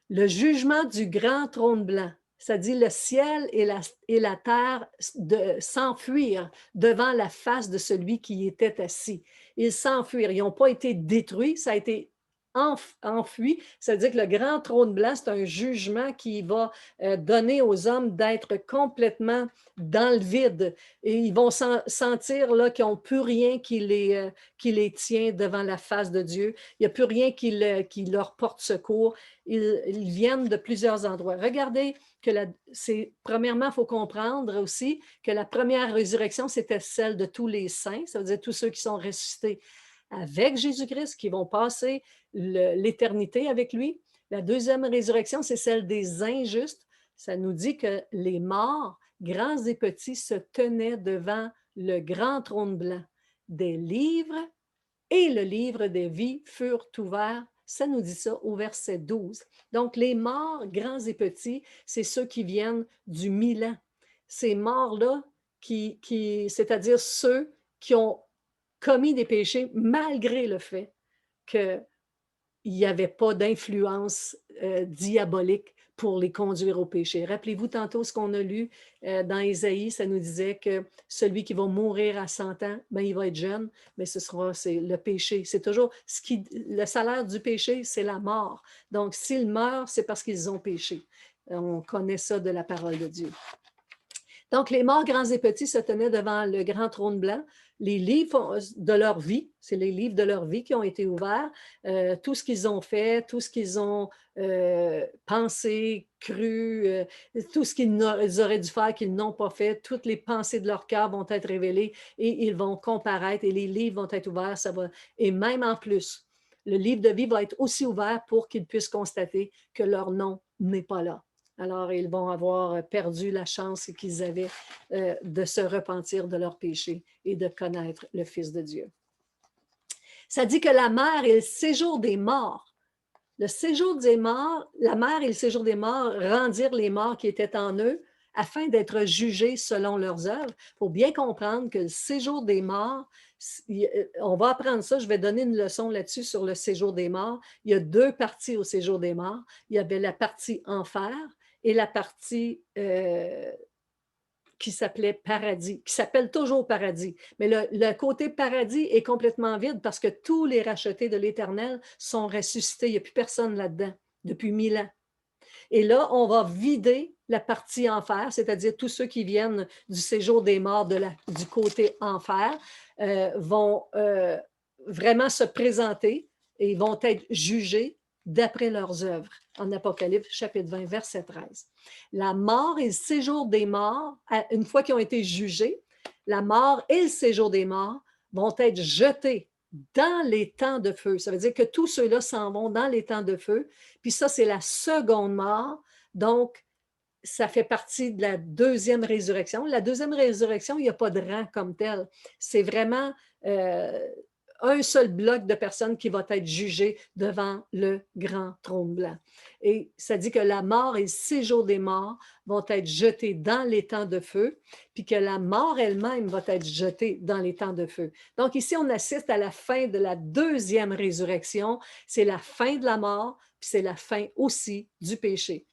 le jugement du grand trône blanc. Ça dit le ciel et la terre s'enfuirent devant la face de celui qui était assis. Ils s'enfuirent. Ils n'ont pas été détruits, ça a été enfui. Ça veut dire que le grand trône blanc, c'est un jugement qui va donner aux hommes d'être complètement dans le vide. Et ils vont sentir là, qu'ils n'ont plus rien qui les tient devant la face de Dieu. Il n'y a plus rien qui leur porte secours. Ils viennent de plusieurs endroits. Regardez que premièrement, il faut comprendre aussi que la première résurrection, c'était celle de tous les saints, ça veut dire tous ceux qui sont ressuscités avec Jésus-Christ, qui vont passer l'éternité avec lui. La deuxième résurrection, c'est celle des injustes. Ça nous dit que les morts, grands et petits, se tenaient devant le grand trône blanc. Des livres et le livre des vies furent ouverts. Ça nous dit ça au verset 12. Donc, les morts, grands et petits, c'est ceux qui viennent du Milan. Ces morts-là, c'est-à-dire ceux qui ont commis des péchés malgré le fait qu'il n'y avait pas d'influence diabolique pour les conduire au péché. Rappelez-vous tantôt ce qu'on a lu dans Ésaïe, ça nous disait que celui qui va mourir à 100 ans, ben, il va être jeune, mais c'est le péché. C'est toujours le salaire du péché, c'est la mort. Donc, s'ils meurent, c'est parce qu'ils ont péché. On connaît ça de la parole de Dieu. Donc, les morts grands et petits se tenaient devant le grand trône blanc. Les livres de leur vie, c'est les livres de leur vie qui ont été ouverts. Tout ce qu'ils ont fait, tout ce qu'ils ont pensé, cru, tout ce qu'ils auraient dû faire qu'ils n'ont pas fait, toutes les pensées de leur cœur vont être révélées et ils vont comparaître et les livres vont être ouverts. Et même en plus, le livre de vie va être aussi ouvert pour qu'ils puissent constater que leur nom n'est pas là. Alors, ils vont avoir perdu la chance qu'ils avaient de se repentir de leurs péchés et de connaître le Fils de Dieu. Ça dit que la mer et le séjour des morts. Le séjour des morts, la mer et le séjour des morts rendirent les morts qui étaient en eux afin d'être jugés selon leurs œuvres. Il faut bien comprendre que le séjour des morts, on va apprendre ça, je vais donner une leçon là-dessus sur le séjour des morts. Il y a 2 parties au séjour des morts. Il y avait la partie enfer et la partie qui s'appelait paradis, qui s'appelle toujours paradis. Mais le côté paradis est complètement vide parce que tous les rachetés de l'Éternel sont ressuscités. Il n'y a plus personne là-dedans depuis 1000 ans. Et là, on va vider la partie enfer, c'est-à-dire tous ceux qui viennent du séjour des morts du côté enfer vont vraiment se présenter et vont être jugés d'après leurs œuvres, en Apocalypse chapitre 20, verset 13. La mort et le séjour des morts, une fois qu'ils ont été jugés, la mort et le séjour des morts vont être jetés dans les temps de feu. Ça veut dire que tous ceux-là s'en vont dans les temps de feu. Puis ça, c'est la seconde mort. Donc, ça fait partie de la deuxième résurrection. La deuxième résurrection, il n'y a pas de rang comme tel. C'est vraiment un seul bloc de personnes qui va être jugé devant le grand trône blanc. Et ça dit que la mort et le séjour des morts vont être jetés dans les temps de feu, puis que la mort elle-même va être jetée dans les temps de feu. Donc ici, on assiste à la fin de la deuxième résurrection. C'est la fin de la mort, puis c'est la fin aussi du péché.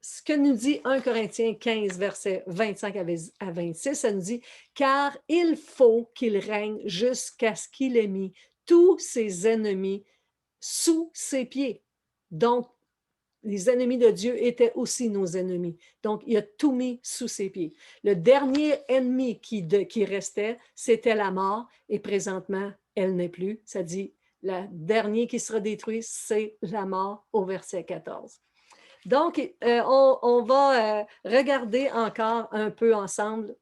Ce que nous dit 1 Corinthiens 15, versets 25 à 26, ça nous dit « Car il faut qu'il règne jusqu'à ce qu'il ait mis tous ses ennemis sous ses pieds. » Donc, les ennemis de Dieu étaient aussi nos ennemis. Donc, il a tout mis sous ses pieds. Le dernier ennemi qui restait, c'était la mort, et présentement, elle n'est plus. Ça dit, le dernier qui sera détruit, c'est la mort au verset 14. Donc, on va regarder encore un peu ensemble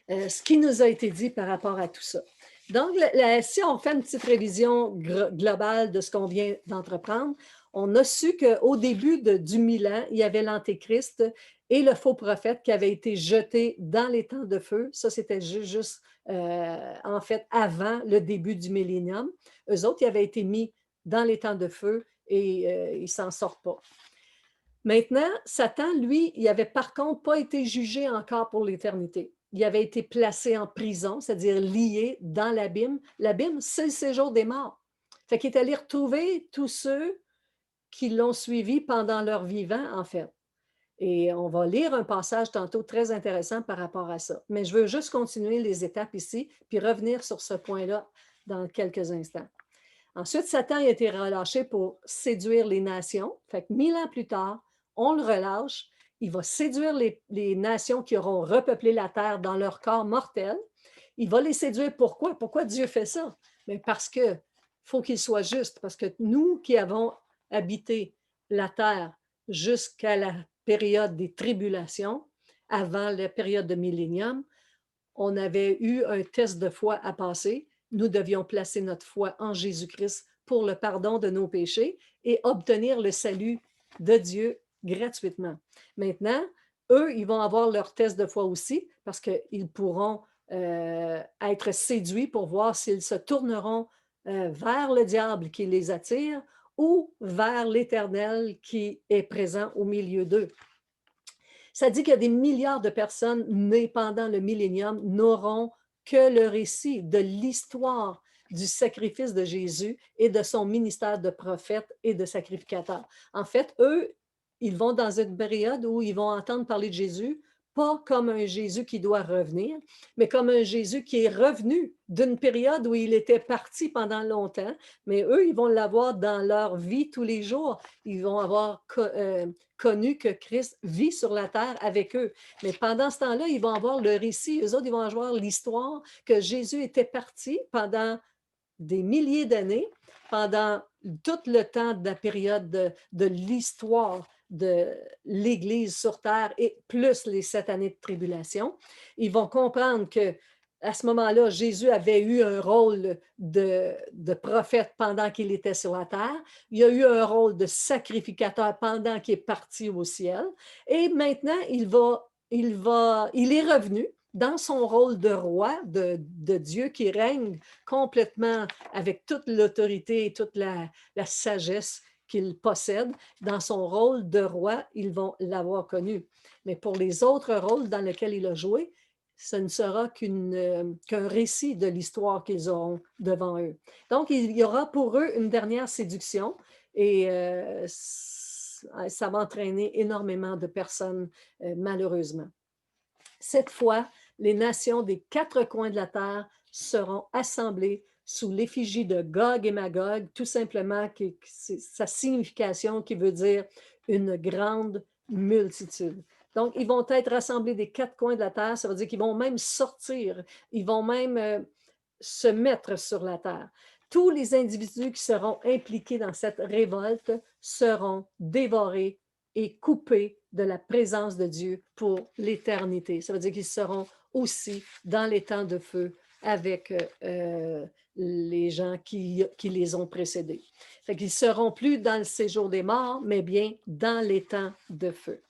ce qui nous a été dit par rapport à tout ça. Donc, si on fait une petite révision globale de ce qu'on vient d'entreprendre, On a su qu'au début du 1000 ans, il y avait l'Antéchrist et le faux prophète qui avait été jeté dans les temps de feu. Ça, c'était juste, en fait, avant le début du millénium. Eux autres, ils avaient été mis dans les temps de feu et ils ne s'en sortent pas. Maintenant, Satan, lui, il n'avait par contre pas été jugé encore pour l'éternité. Il avait été placé en prison, c'est-à-dire lié dans l'abîme. L'abîme, c'est le séjour des morts. Fait qu'il est allé retrouver tous ceux qui l'ont suivi pendant leur vivant, en fait. Et on va lire un passage tantôt très intéressant par rapport à ça. Mais je veux juste continuer les étapes ici, puis revenir sur ce point-là dans quelques instants. Ensuite, Satan a été relâché pour séduire les nations. Fait que 1000 ans plus tard, on le relâche. Il va séduire les nations qui auront repeuplé la terre dans leur corps mortel. Il va les séduire. Pourquoi? Pourquoi Dieu fait ça? Mais parce que faut qu'il soit juste. Parce que nous qui avons habité la terre jusqu'à la période des tribulations, avant la période de millénium, on avait eu un test de foi à passer. Nous devions placer notre foi en Jésus-Christ pour le pardon de nos péchés et obtenir le salut de Dieu gratuitement. Maintenant, eux, ils vont avoir leur test de foi aussi parce qu'ils pourront être séduits pour voir s'ils se tourneront vers le diable qui les attire ou vers l'Éternel qui est présent au milieu d'eux. Ça dit qu'il y a des milliards de personnes nées pendant le millénium n'auront que le récit de l'histoire du sacrifice de Jésus et de son ministère de prophète et de sacrificateur. En fait, eux, ils vont dans une période où ils vont entendre parler de Jésus, pas comme un Jésus qui doit revenir, mais comme un Jésus qui est revenu d'une période où il était parti pendant longtemps, mais eux, ils vont l'avoir dans leur vie tous les jours. Ils vont avoir connu que Christ vit sur la terre avec eux. Mais pendant ce temps-là, ils vont avoir le récit, eux autres, ils vont avoir l'histoire que Jésus était parti pendant des milliers d'années, pendant tout le temps de la période de l'histoire de l'Église sur terre et plus les 7 années de tribulation. Ils vont comprendre que à ce moment-là, Jésus avait eu un rôle de prophète pendant qu'il était sur la terre. Il a eu un rôle de sacrificateur pendant qu'il est parti au ciel. Et maintenant, il est revenu dans son rôle de roi, de Dieu qui règne complètement avec toute l'autorité et toute la sagesse qu'il possède. Dans son rôle de roi, ils vont l'avoir connu. Mais pour les autres rôles dans lesquels il a joué, ce ne sera qu'un récit de l'histoire qu'ils auront devant eux. Donc, il y aura pour eux une dernière séduction et ça va entraîner énormément de personnes, malheureusement. Cette fois, les nations des 4 coins de la terre seront assemblées sous l'effigie de Gog et Magog, tout simplement, c'est sa signification qui veut dire une grande multitude. Donc, ils vont être rassemblés des 4 coins de la terre, ça veut dire qu'ils vont même sortir, ils vont même se mettre sur la terre. Tous les individus qui seront impliqués dans cette révolte seront dévorés et coupés de la présence de Dieu pour l'éternité. Ça veut dire qu'ils seront aussi dans les temps de feu avec les gens qui les ont précédés. Fait qu'ils ne seront plus dans le séjour des morts, mais bien dans les temps de feu.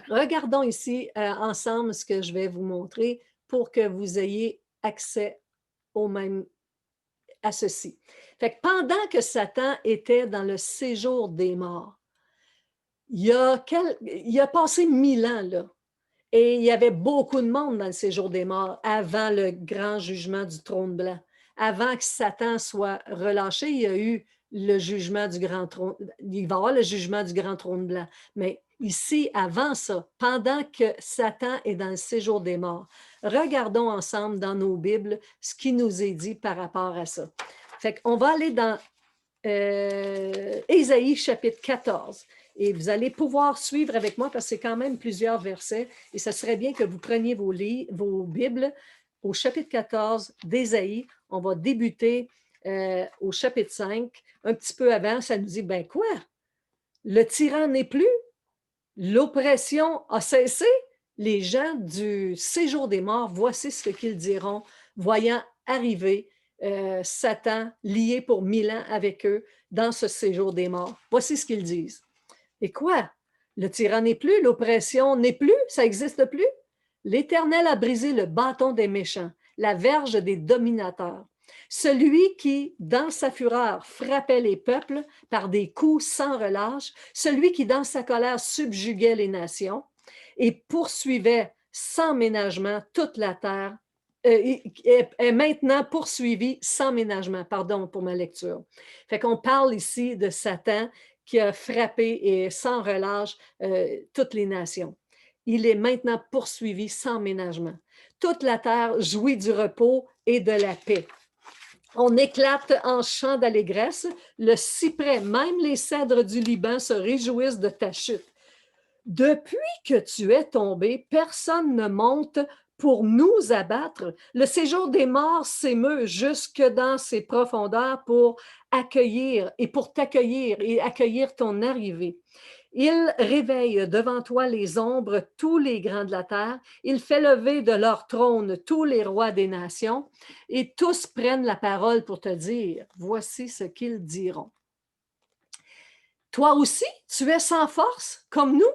Regardons ici ensemble ce que je vais vous montrer pour que vous ayez accès à ceci. Fait que pendant que Satan était dans le séjour des morts, il a passé 1000 ans, là, et il y avait beaucoup de monde dans le séjour des morts avant le grand jugement du trône blanc. Avant que Satan soit relâché, il y a eu le jugement du grand trône. Il va y avoir le jugement du grand trône blanc. Mais ici, avant ça, pendant que Satan est dans le séjour des morts, regardons ensemble dans nos Bibles ce qui nous est dit par rapport à ça. Fait qu'on va aller dans Ésaïe chapitre 14. Et vous allez pouvoir suivre avec moi parce que c'est quand même plusieurs versets et ce serait bien que vous preniez vos Bibles au chapitre 14 d'Ésaïe. On va débuter au chapitre 5. Un petit peu avant, ça nous dit, ben quoi? Le tyran n'est plus? L'oppression a cessé? Les gens du séjour des morts, voici ce qu'ils diront, voyant arriver Satan lié pour 1000 ans avec eux dans ce séjour des morts. Voici ce qu'ils disent. Et quoi? Le tyran n'est plus, l'oppression n'est plus, ça n'existe plus? L'Éternel a brisé le bâton des méchants, la verge des dominateurs. Celui qui, dans sa fureur, frappait les peuples par des coups sans relâche, celui qui, dans sa colère, subjuguait les nations et poursuivait sans ménagement toute la terre, est maintenant poursuivi sans ménagement. Pardon pour ma lecture. Fait qu'on parle ici de Satan qui a frappé et sans relâche toutes les nations. Il est maintenant poursuivi sans ménagement. Toute la terre jouit du repos et de la paix. On éclate en chants d'allégresse. Le cyprès, même les cèdres du Liban se réjouissent de ta chute. Depuis que tu es tombé, personne ne monte pour nous abattre. Le séjour des morts s'émeut jusque dans ses profondeurs pour accueillir et pour t'accueillir et accueillir ton arrivée. Il réveille devant toi les ombres, tous les grands de la terre. Il fait lever de leur trône tous les rois des nations et tous prennent la parole pour te dire, voici ce qu'ils diront. Toi aussi, tu es sans force, comme nous,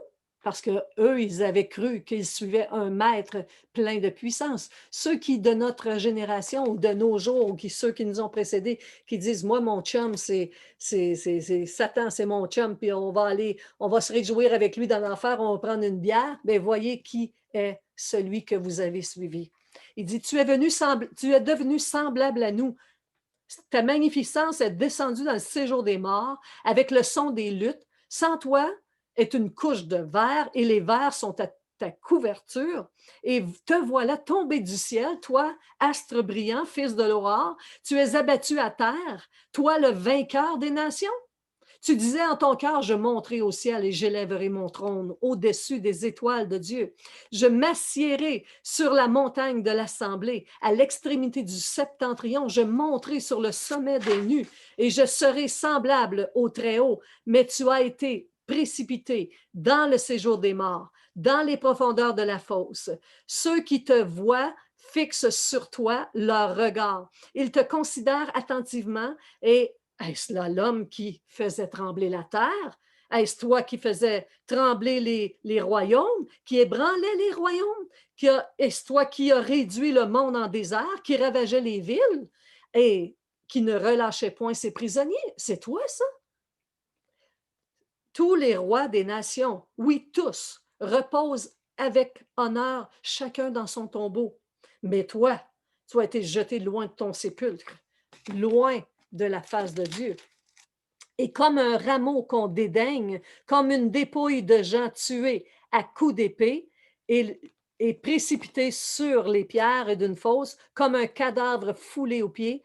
parce que eux, ils avaient cru qu'ils suivaient un maître plein de puissance. Ceux qui, de notre génération ou de nos jours, ou ceux qui nous ont précédés, qui disent, moi, mon chum, c'est Satan, c'est mon chum, puis on va se réjouir avec lui dans l'enfer, on va prendre une bière. Bien, voyez qui est celui que vous avez suivi. Il dit, tu es devenu semblable à nous. Ta magnificence est descendue dans le séjour des morts avec le son des luttes. Sans toi est une couche de verre et les vers sont à ta couverture. Et te voilà tombé du ciel, toi, astre brillant, fils de l'aurore. Tu es abattu à terre, toi, le vainqueur des nations. Tu disais en ton cœur, je monterai au ciel et j'élèverai mon trône au-dessus des étoiles de Dieu. Je m'assiérai sur la montagne de l'assemblée, à l'extrémité du septentrion, je monterai sur le sommet des nues et je serai semblable au Très-Haut. Mais tu as été précipité dans le séjour des morts, dans les profondeurs de la fosse. Ceux qui te voient fixent sur toi leur regard. Ils te considèrent attentivement et est-ce là l'homme qui faisait trembler la terre? Est-ce toi qui faisais trembler les royaumes, qui ébranlait les royaumes? Est-ce toi qui as réduit le monde en désert, qui ravageait les villes et qui ne relâchait point ses prisonniers? C'est toi, ça? Tous les rois des nations, oui, tous, reposent avec honneur, chacun dans son tombeau. Mais toi, tu as été jeté loin de ton sépulcre, loin de la face de Dieu. Et comme un rameau qu'on dédaigne, comme une dépouille de gens tués à coups d'épée et précipité sur les pierres et d'une fosse, comme un cadavre foulé aux pieds,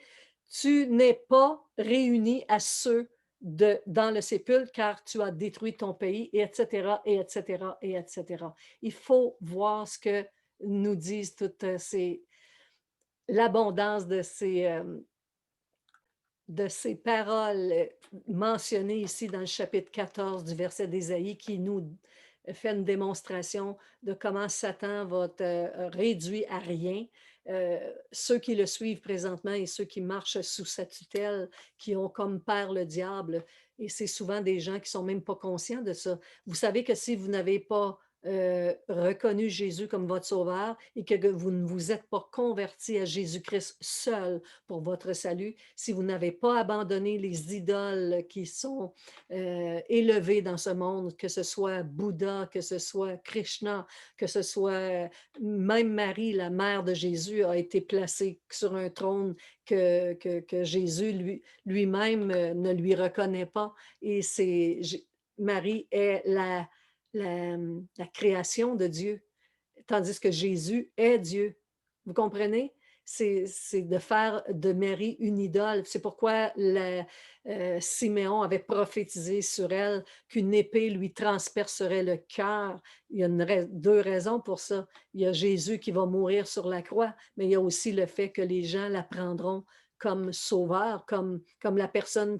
tu n'es pas réuni à ceux dans le sépulcre car tu as détruit ton pays, et etc., et etc., et etc. Il faut voir ce que nous disent l'abondance de ces paroles mentionnées ici dans le chapitre 14 du verset d'Ésaïe qui nous fait une démonstration de comment Satan va être réduit à rien. Ceux qui le suivent présentement et ceux qui marchent sous sa tutelle, qui ont comme père le diable, et c'est souvent des gens qui ne sont même pas conscients de ça. Vous savez que si vous n'avez pas reconnu Jésus comme votre sauveur et que vous ne vous êtes pas converti à Jésus-Christ seul pour votre salut, si vous n'avez pas abandonné les idoles qui sont élevées dans ce monde, que ce soit Bouddha, que ce soit Krishna, que ce soit même Marie, la mère de Jésus, a été placée sur un trône que Jésus lui-même ne lui reconnaît pas. Et Marie est la création de Dieu, tandis que Jésus est Dieu. Vous comprenez? C'est de faire de Marie une idole. C'est pourquoi Siméon avait prophétisé sur elle qu'une épée lui transpercerait le cœur. Il y a deux raisons pour ça. Il y a Jésus qui va mourir sur la croix, mais il y a aussi le fait que les gens la prendront comme sauveur, comme la personne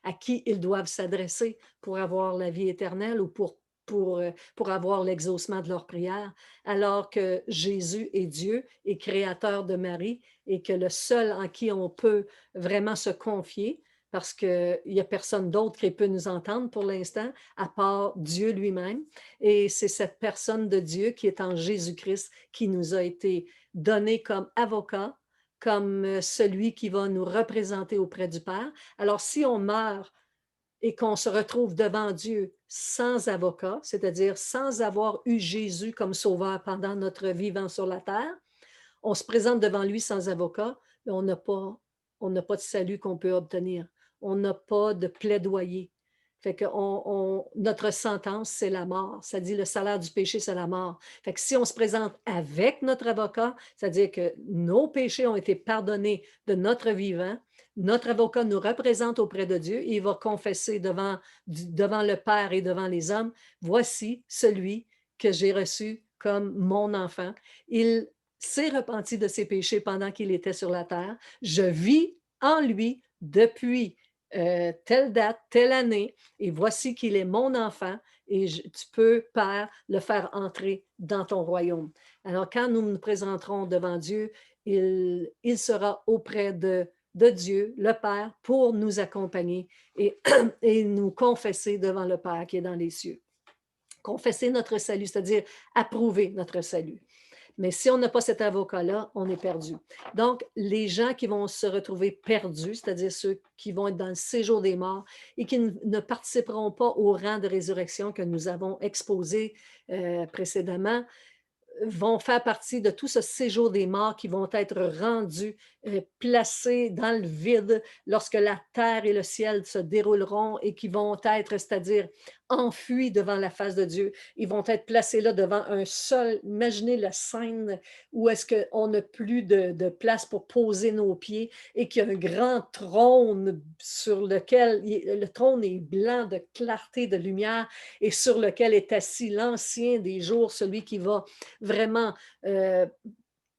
à qui ils doivent s'adresser pour avoir la vie éternelle ou pour pour avoir l'exaucement de leurs prières, alors que Jésus est Dieu et créateur de Marie et que le seul en qui on peut vraiment se confier, parce qu'il n'y a personne d'autre qui peut nous entendre pour l'instant, à part Dieu lui-même. Et c'est cette personne de Dieu qui est en Jésus-Christ qui nous a été donné comme avocat, comme celui qui va nous représenter auprès du Père. Alors, si on meurt et qu'on se retrouve devant Dieu sans avocat, c'est-à-dire sans avoir eu Jésus comme sauveur pendant notre vivant sur la terre, on se présente devant lui sans avocat, mais on n'a pas de salut qu'on peut obtenir. On n'a pas de plaidoyer. Fait que notre sentence, c'est la mort. Ça dit le salaire du péché, c'est la mort. Fait que si on se présente avec notre avocat, c'est-à-dire que nos péchés ont été pardonnés de notre vivant, notre avocat nous représente auprès de Dieu et il va confesser devant le Père et devant les hommes, voici celui que j'ai reçu comme mon enfant. Il s'est repenti de ses péchés pendant qu'il était sur la terre. Je vis en lui depuis telle date, telle année, et voici qu'il est mon enfant, et tu peux, Père, le faire entrer dans ton royaume. Alors, quand nous nous présenterons devant Dieu, il sera auprès de Dieu, le Père, pour nous accompagner et, et nous confesser devant le Père qui est dans les cieux. Confesser notre salut, c'est-à-dire approuver notre salut. Mais si on n'a pas cet avocat-là, on est perdu. Donc, les gens qui vont se retrouver perdus, c'est-à-dire ceux qui vont être dans le séjour des morts et qui ne participeront pas au rang de résurrection que nous avons exposé précédemment, vont faire partie de tout ce séjour des morts qui vont être rendus, placés dans le vide lorsque la terre et le ciel se dérouleront et qui vont être, c'est-à-dire enfuis devant la face de Dieu. Ils vont être placés là devant un seul, imaginez la scène où est-ce qu'on n'a plus de place pour poser nos pieds et qu'il y a un grand trône sur lequel, le trône est blanc de clarté, de lumière et sur lequel est assis l'ancien des jours, celui qui va vraiment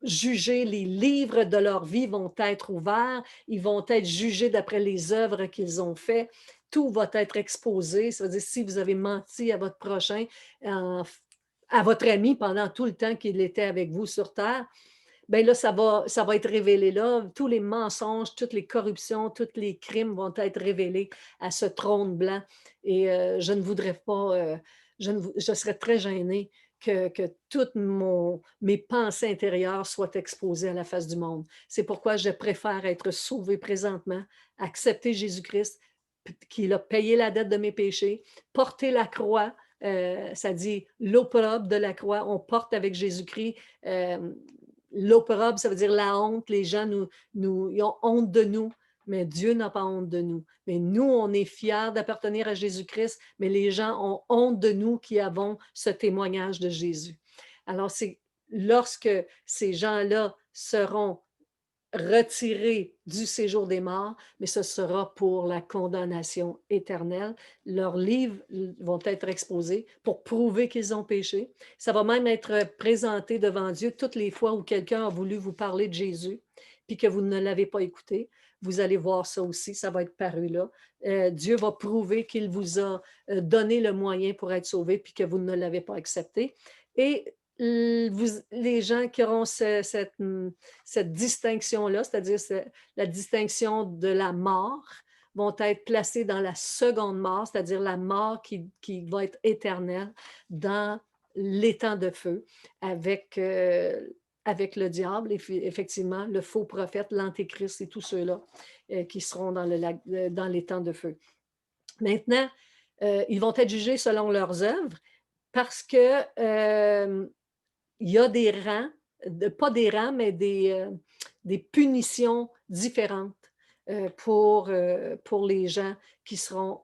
juger, les livres de leur vie vont être ouverts, ils vont être jugés d'après les œuvres qu'ils ont faites, tout va être exposé, ça veut dire si vous avez menti à votre prochain, à votre ami pendant tout le temps qu'il était avec vous sur terre, bien là, ça va être révélé là. Tous les mensonges, toutes les corruptions, tous les crimes vont être révélés à ce trône blanc. Et je ne voudrais pas, je serais très gênée que toutes mes pensées intérieures soient exposées à la face du monde. C'est pourquoi je préfère être sauvée présentement, accepter Jésus-Christ, qu'il a payé la dette de mes péchés, porter la croix. Ça dit l'opprobre de la croix. On porte avec Jésus-Christ l'opprobre, ça veut dire la honte. Les gens ils ont honte de nous, mais Dieu n'a pas honte de nous. Mais nous, on est fiers d'appartenir à Jésus-Christ, mais les gens ont honte de nous qui avons ce témoignage de Jésus. Alors, c'est lorsque ces gens-là seront retirés du séjour des morts, mais ce sera pour la condamnation éternelle. Leurs livres vont être exposés pour prouver qu'ils ont péché. Ça va même être présenté devant Dieu toutes les fois où quelqu'un a voulu vous parler de Jésus, puis que vous ne l'avez pas écouté. Vous allez voir ça aussi, ça va être paru là. Dieu va prouver qu'il vous a donné le moyen pour être sauvé, puis que vous ne l'avez pas accepté. Et les gens qui auront cette distinction-là, c'est-à-dire la distinction de la mort, vont être placés dans la seconde mort, c'est-à-dire la mort qui va être éternelle dans l'étang de feu avec le diable, effectivement, le faux prophète, l'antéchrist et tous ceux-là qui seront dans l'étang de feu. Maintenant, ils vont être jugés selon leurs œuvres parce que il y a des rangs, pas des rangs, mais des punitions différentes pour les gens qui seront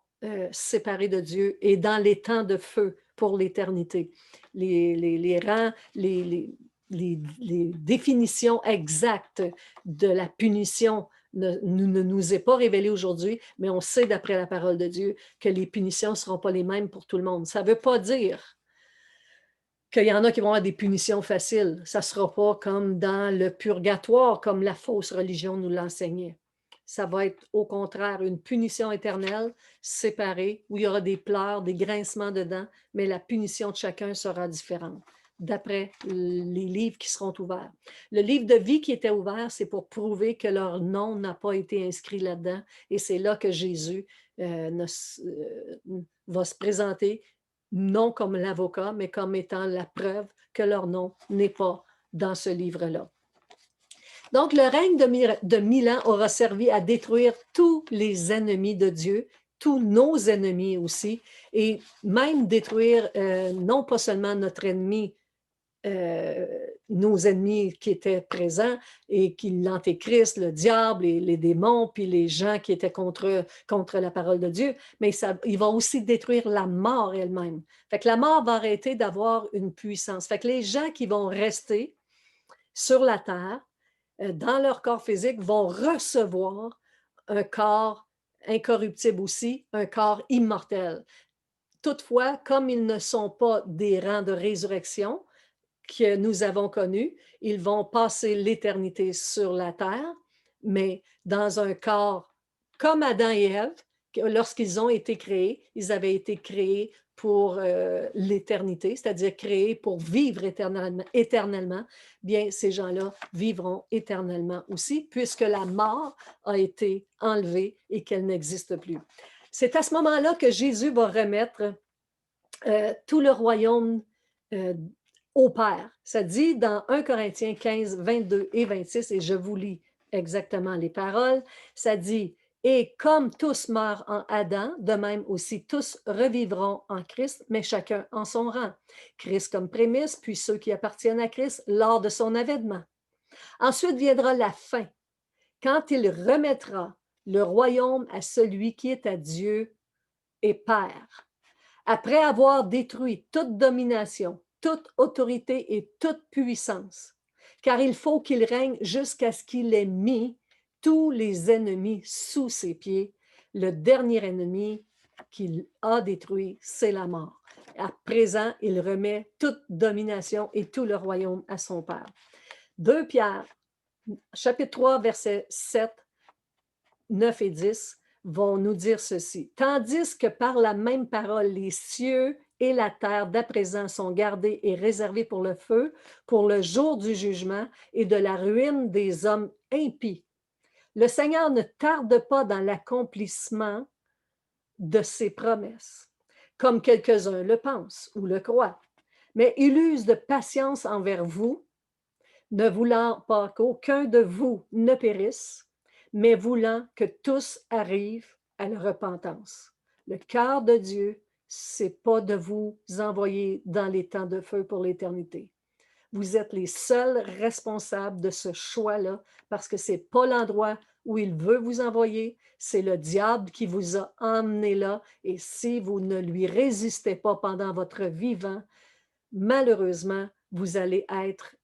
séparés de Dieu et dans les temps de feu pour l'éternité. Les rangs, les définitions exactes de la punition ne nous est pas révélée aujourd'hui, mais on sait d'après la parole de Dieu que les punitions ne seront pas les mêmes pour tout le monde. Ça ne veut pas dire qu'il y en a qui vont avoir des punitions faciles. Ça ne sera pas comme dans le purgatoire, comme la fausse religion nous l'enseignait. ça va être au contraire une punition éternelle, séparée, où il y aura des pleurs, des grincements de dents, mais la punition de chacun sera différente, d'après les livres qui seront ouverts. Le livre de vie qui était ouvert, c'est pour prouver que leur nom n'a pas été inscrit là-dedans, et c'est là que Jésus va se présenter, non comme l'avocat, mais comme étant la preuve que leur nom n'est pas dans ce livre-là. Donc, le règne de 1000 ans aura servi à détruire tous les ennemis de Dieu, tous nos ennemis aussi, et même détruire non pas seulement notre ennemi, nos ennemis qui étaient présents et qui l'antéchrist, le diable, et les démons, puis les gens qui étaient contre la parole de Dieu, mais il va aussi détruire la mort elle-même. Fait que la mort va arrêter d'avoir une puissance. Fait que les gens qui vont rester sur la terre, dans leur corps physique, vont recevoir un corps incorruptible aussi, un corps immortel. Toutefois, comme ils ne sont pas des rangs de résurrection que nous avons connus, ils vont passer l'éternité sur la terre, mais dans un corps comme Adam et Ève, lorsqu'ils ont été créés, ils avaient été créés pour l'éternité, c'est-à-dire créés pour vivre éternellement, bien, ces gens-là vivront éternellement aussi, puisque la mort a été enlevée et qu'elle n'existe plus. C'est à ce moment-là que Jésus va remettre tout le royaume euh, au Père. Ça dit dans 1 Corinthiens 15, 22 et 26, et je vous lis exactement les paroles, ça dit « Et comme tous meurent en Adam, de même aussi tous revivront en Christ, mais chacun en son rang. Christ comme prémisse, puis ceux qui appartiennent à Christ lors de son avènement. Ensuite viendra la fin, quand il remettra le royaume à celui qui est à Dieu et Père. Après avoir détruit toute domination, toute autorité et toute puissance, car il faut qu'il règne jusqu'à ce qu'il ait mis tous les ennemis sous ses pieds. Le dernier ennemi qu'il a détruit, c'est la mort. À présent, il remet toute domination et tout le royaume à son Père. 2 Pierre, chapitre 3, versets 7, 9 et 10, vont nous dire ceci. Tandis que par la même parole, les cieux et la terre d'à présent sont gardés et réservés pour le feu, pour le jour du jugement et de la ruine des hommes impies. Le Seigneur ne tarde pas dans l'accomplissement de ses promesses, comme quelques-uns le pensent ou le croient, mais il use de patience envers vous, ne voulant pas qu'aucun de vous ne périsse, mais voulant que tous arrivent à la repentance. Le cœur de Dieu, c'est pas de vous envoyer dans les temps de feu pour l'éternité. Vous êtes les seuls responsables de ce choix-là, parce que c'est pas l'endroit où il veut vous envoyer, c'est le diable qui vous a emmené là, et si vous ne lui résistez pas pendant votre vivant, malheureusement, vous allez être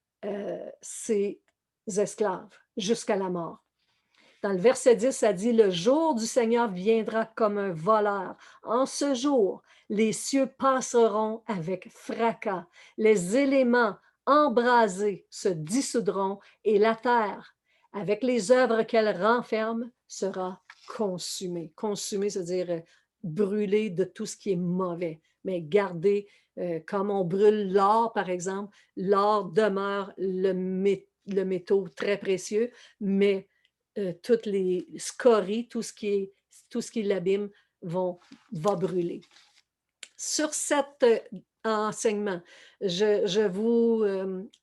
ses esclaves jusqu'à la mort. Dans le verset 10, ça dit, « Le jour du Seigneur viendra comme un voleur. En ce jour, les cieux passeront avec fracas. Les éléments embrasés se dissoudront et la terre, avec les œuvres qu'elle renferme, sera consumée. » Consumée, c'est-à-dire brûlée de tout ce qui est mauvais, mais gardée comme on brûle l'or, par exemple. L'or demeure le métaux très précieux, mais toutes les scories, tout ce qui l'abîme, va brûler. Sur cet enseignement, je vous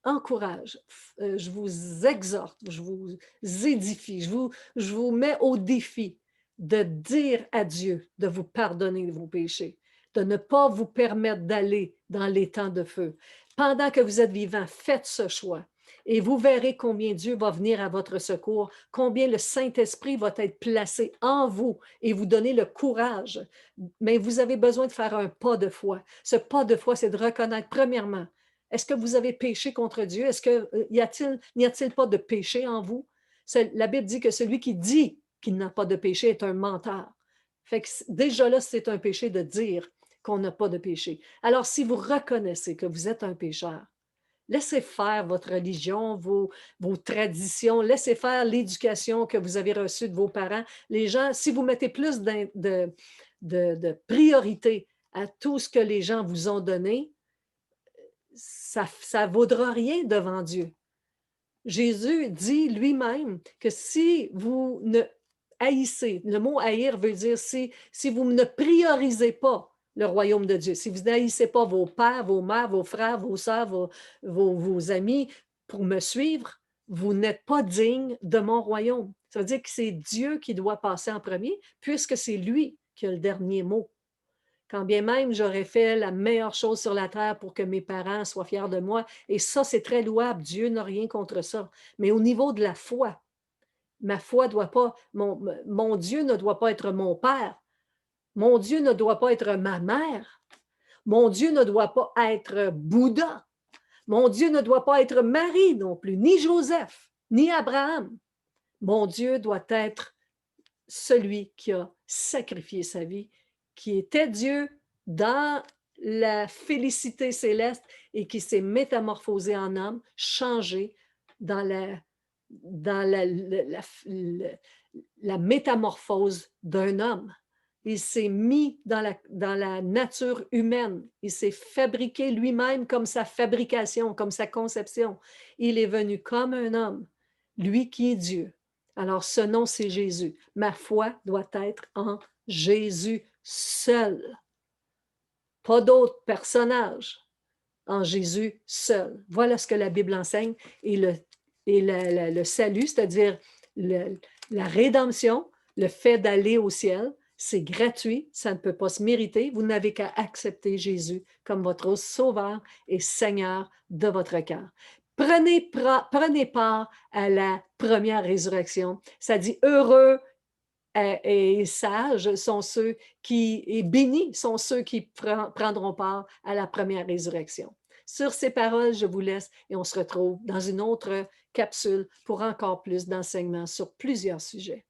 encourage, je vous exhorte, je vous édifie, je vous mets au défi de dire à Dieu de vous pardonner vos péchés, de ne pas vous permettre d'aller dans les temps de feu. Pendant que vous êtes vivant, faites ce choix. Et vous verrez combien Dieu va venir à votre secours, combien le Saint-Esprit va être placé en vous et vous donner le courage. Mais vous avez besoin de faire un pas de foi. Ce pas de foi, c'est de reconnaître, premièrement, est-ce que vous avez péché contre Dieu? N'y a-t-il pas de péché en vous? La Bible dit que celui qui dit qu'il n'a pas de péché est un menteur. Fait que déjà là, c'est un péché de dire qu'on n'a pas de péché. Alors, si vous reconnaissez que vous êtes un pécheur, Laissez faire votre religion, vos traditions, laissez faire l'éducation que vous avez reçue de vos parents. Les gens, si vous mettez plus de priorité à tout ce que les gens vous ont donné, ça vaudra rien devant Dieu. Jésus dit lui-même que si vous ne haïssez, le mot haïr veut dire si vous ne priorisez pas le royaume de Dieu, si vous n'haïssez pas vos pères, vos mères, vos frères, vos sœurs, vos amis pour me suivre, vous n'êtes pas digne de mon royaume. Ça veut dire que c'est Dieu qui doit passer en premier, puisque c'est lui qui a le dernier mot. Quand bien même j'aurais fait la meilleure chose sur la terre pour que mes parents soient fiers de moi, et ça, c'est très louable, Dieu n'a rien contre ça. Mais au niveau de la foi, ma foi doit pas, mon Dieu ne doit pas être mon père, mon Dieu ne doit pas être ma mère, mon Dieu ne doit pas être Bouddha, mon Dieu ne doit pas être Marie non plus, ni Joseph, ni Abraham. Mon Dieu doit être celui qui a sacrifié sa vie, qui était Dieu dans la félicité céleste et qui s'est métamorphosé en homme, changé dans la métamorphose d'un homme. Il s'est mis dans la nature humaine. Il s'est fabriqué lui-même comme sa fabrication, comme sa conception. Il est venu comme un homme, lui qui est Dieu. Alors, ce nom, c'est Jésus. Ma foi doit être en Jésus seul. Pas d'autres personnages. En Jésus seul. Voilà ce que la Bible enseigne. Et le salut, c'est-à-dire la rédemption, le fait d'aller au ciel, c'est gratuit, ça ne peut pas se mériter. Vous n'avez qu'à accepter Jésus comme votre sauveur et Seigneur de votre cœur. Prenez part à la première résurrection. Ça dit heureux et sages sont ceux qui, et bénis sont ceux qui prendront part à la première résurrection. Sur ces paroles, je vous laisse et on se retrouve dans une autre capsule pour encore plus d'enseignements sur plusieurs sujets.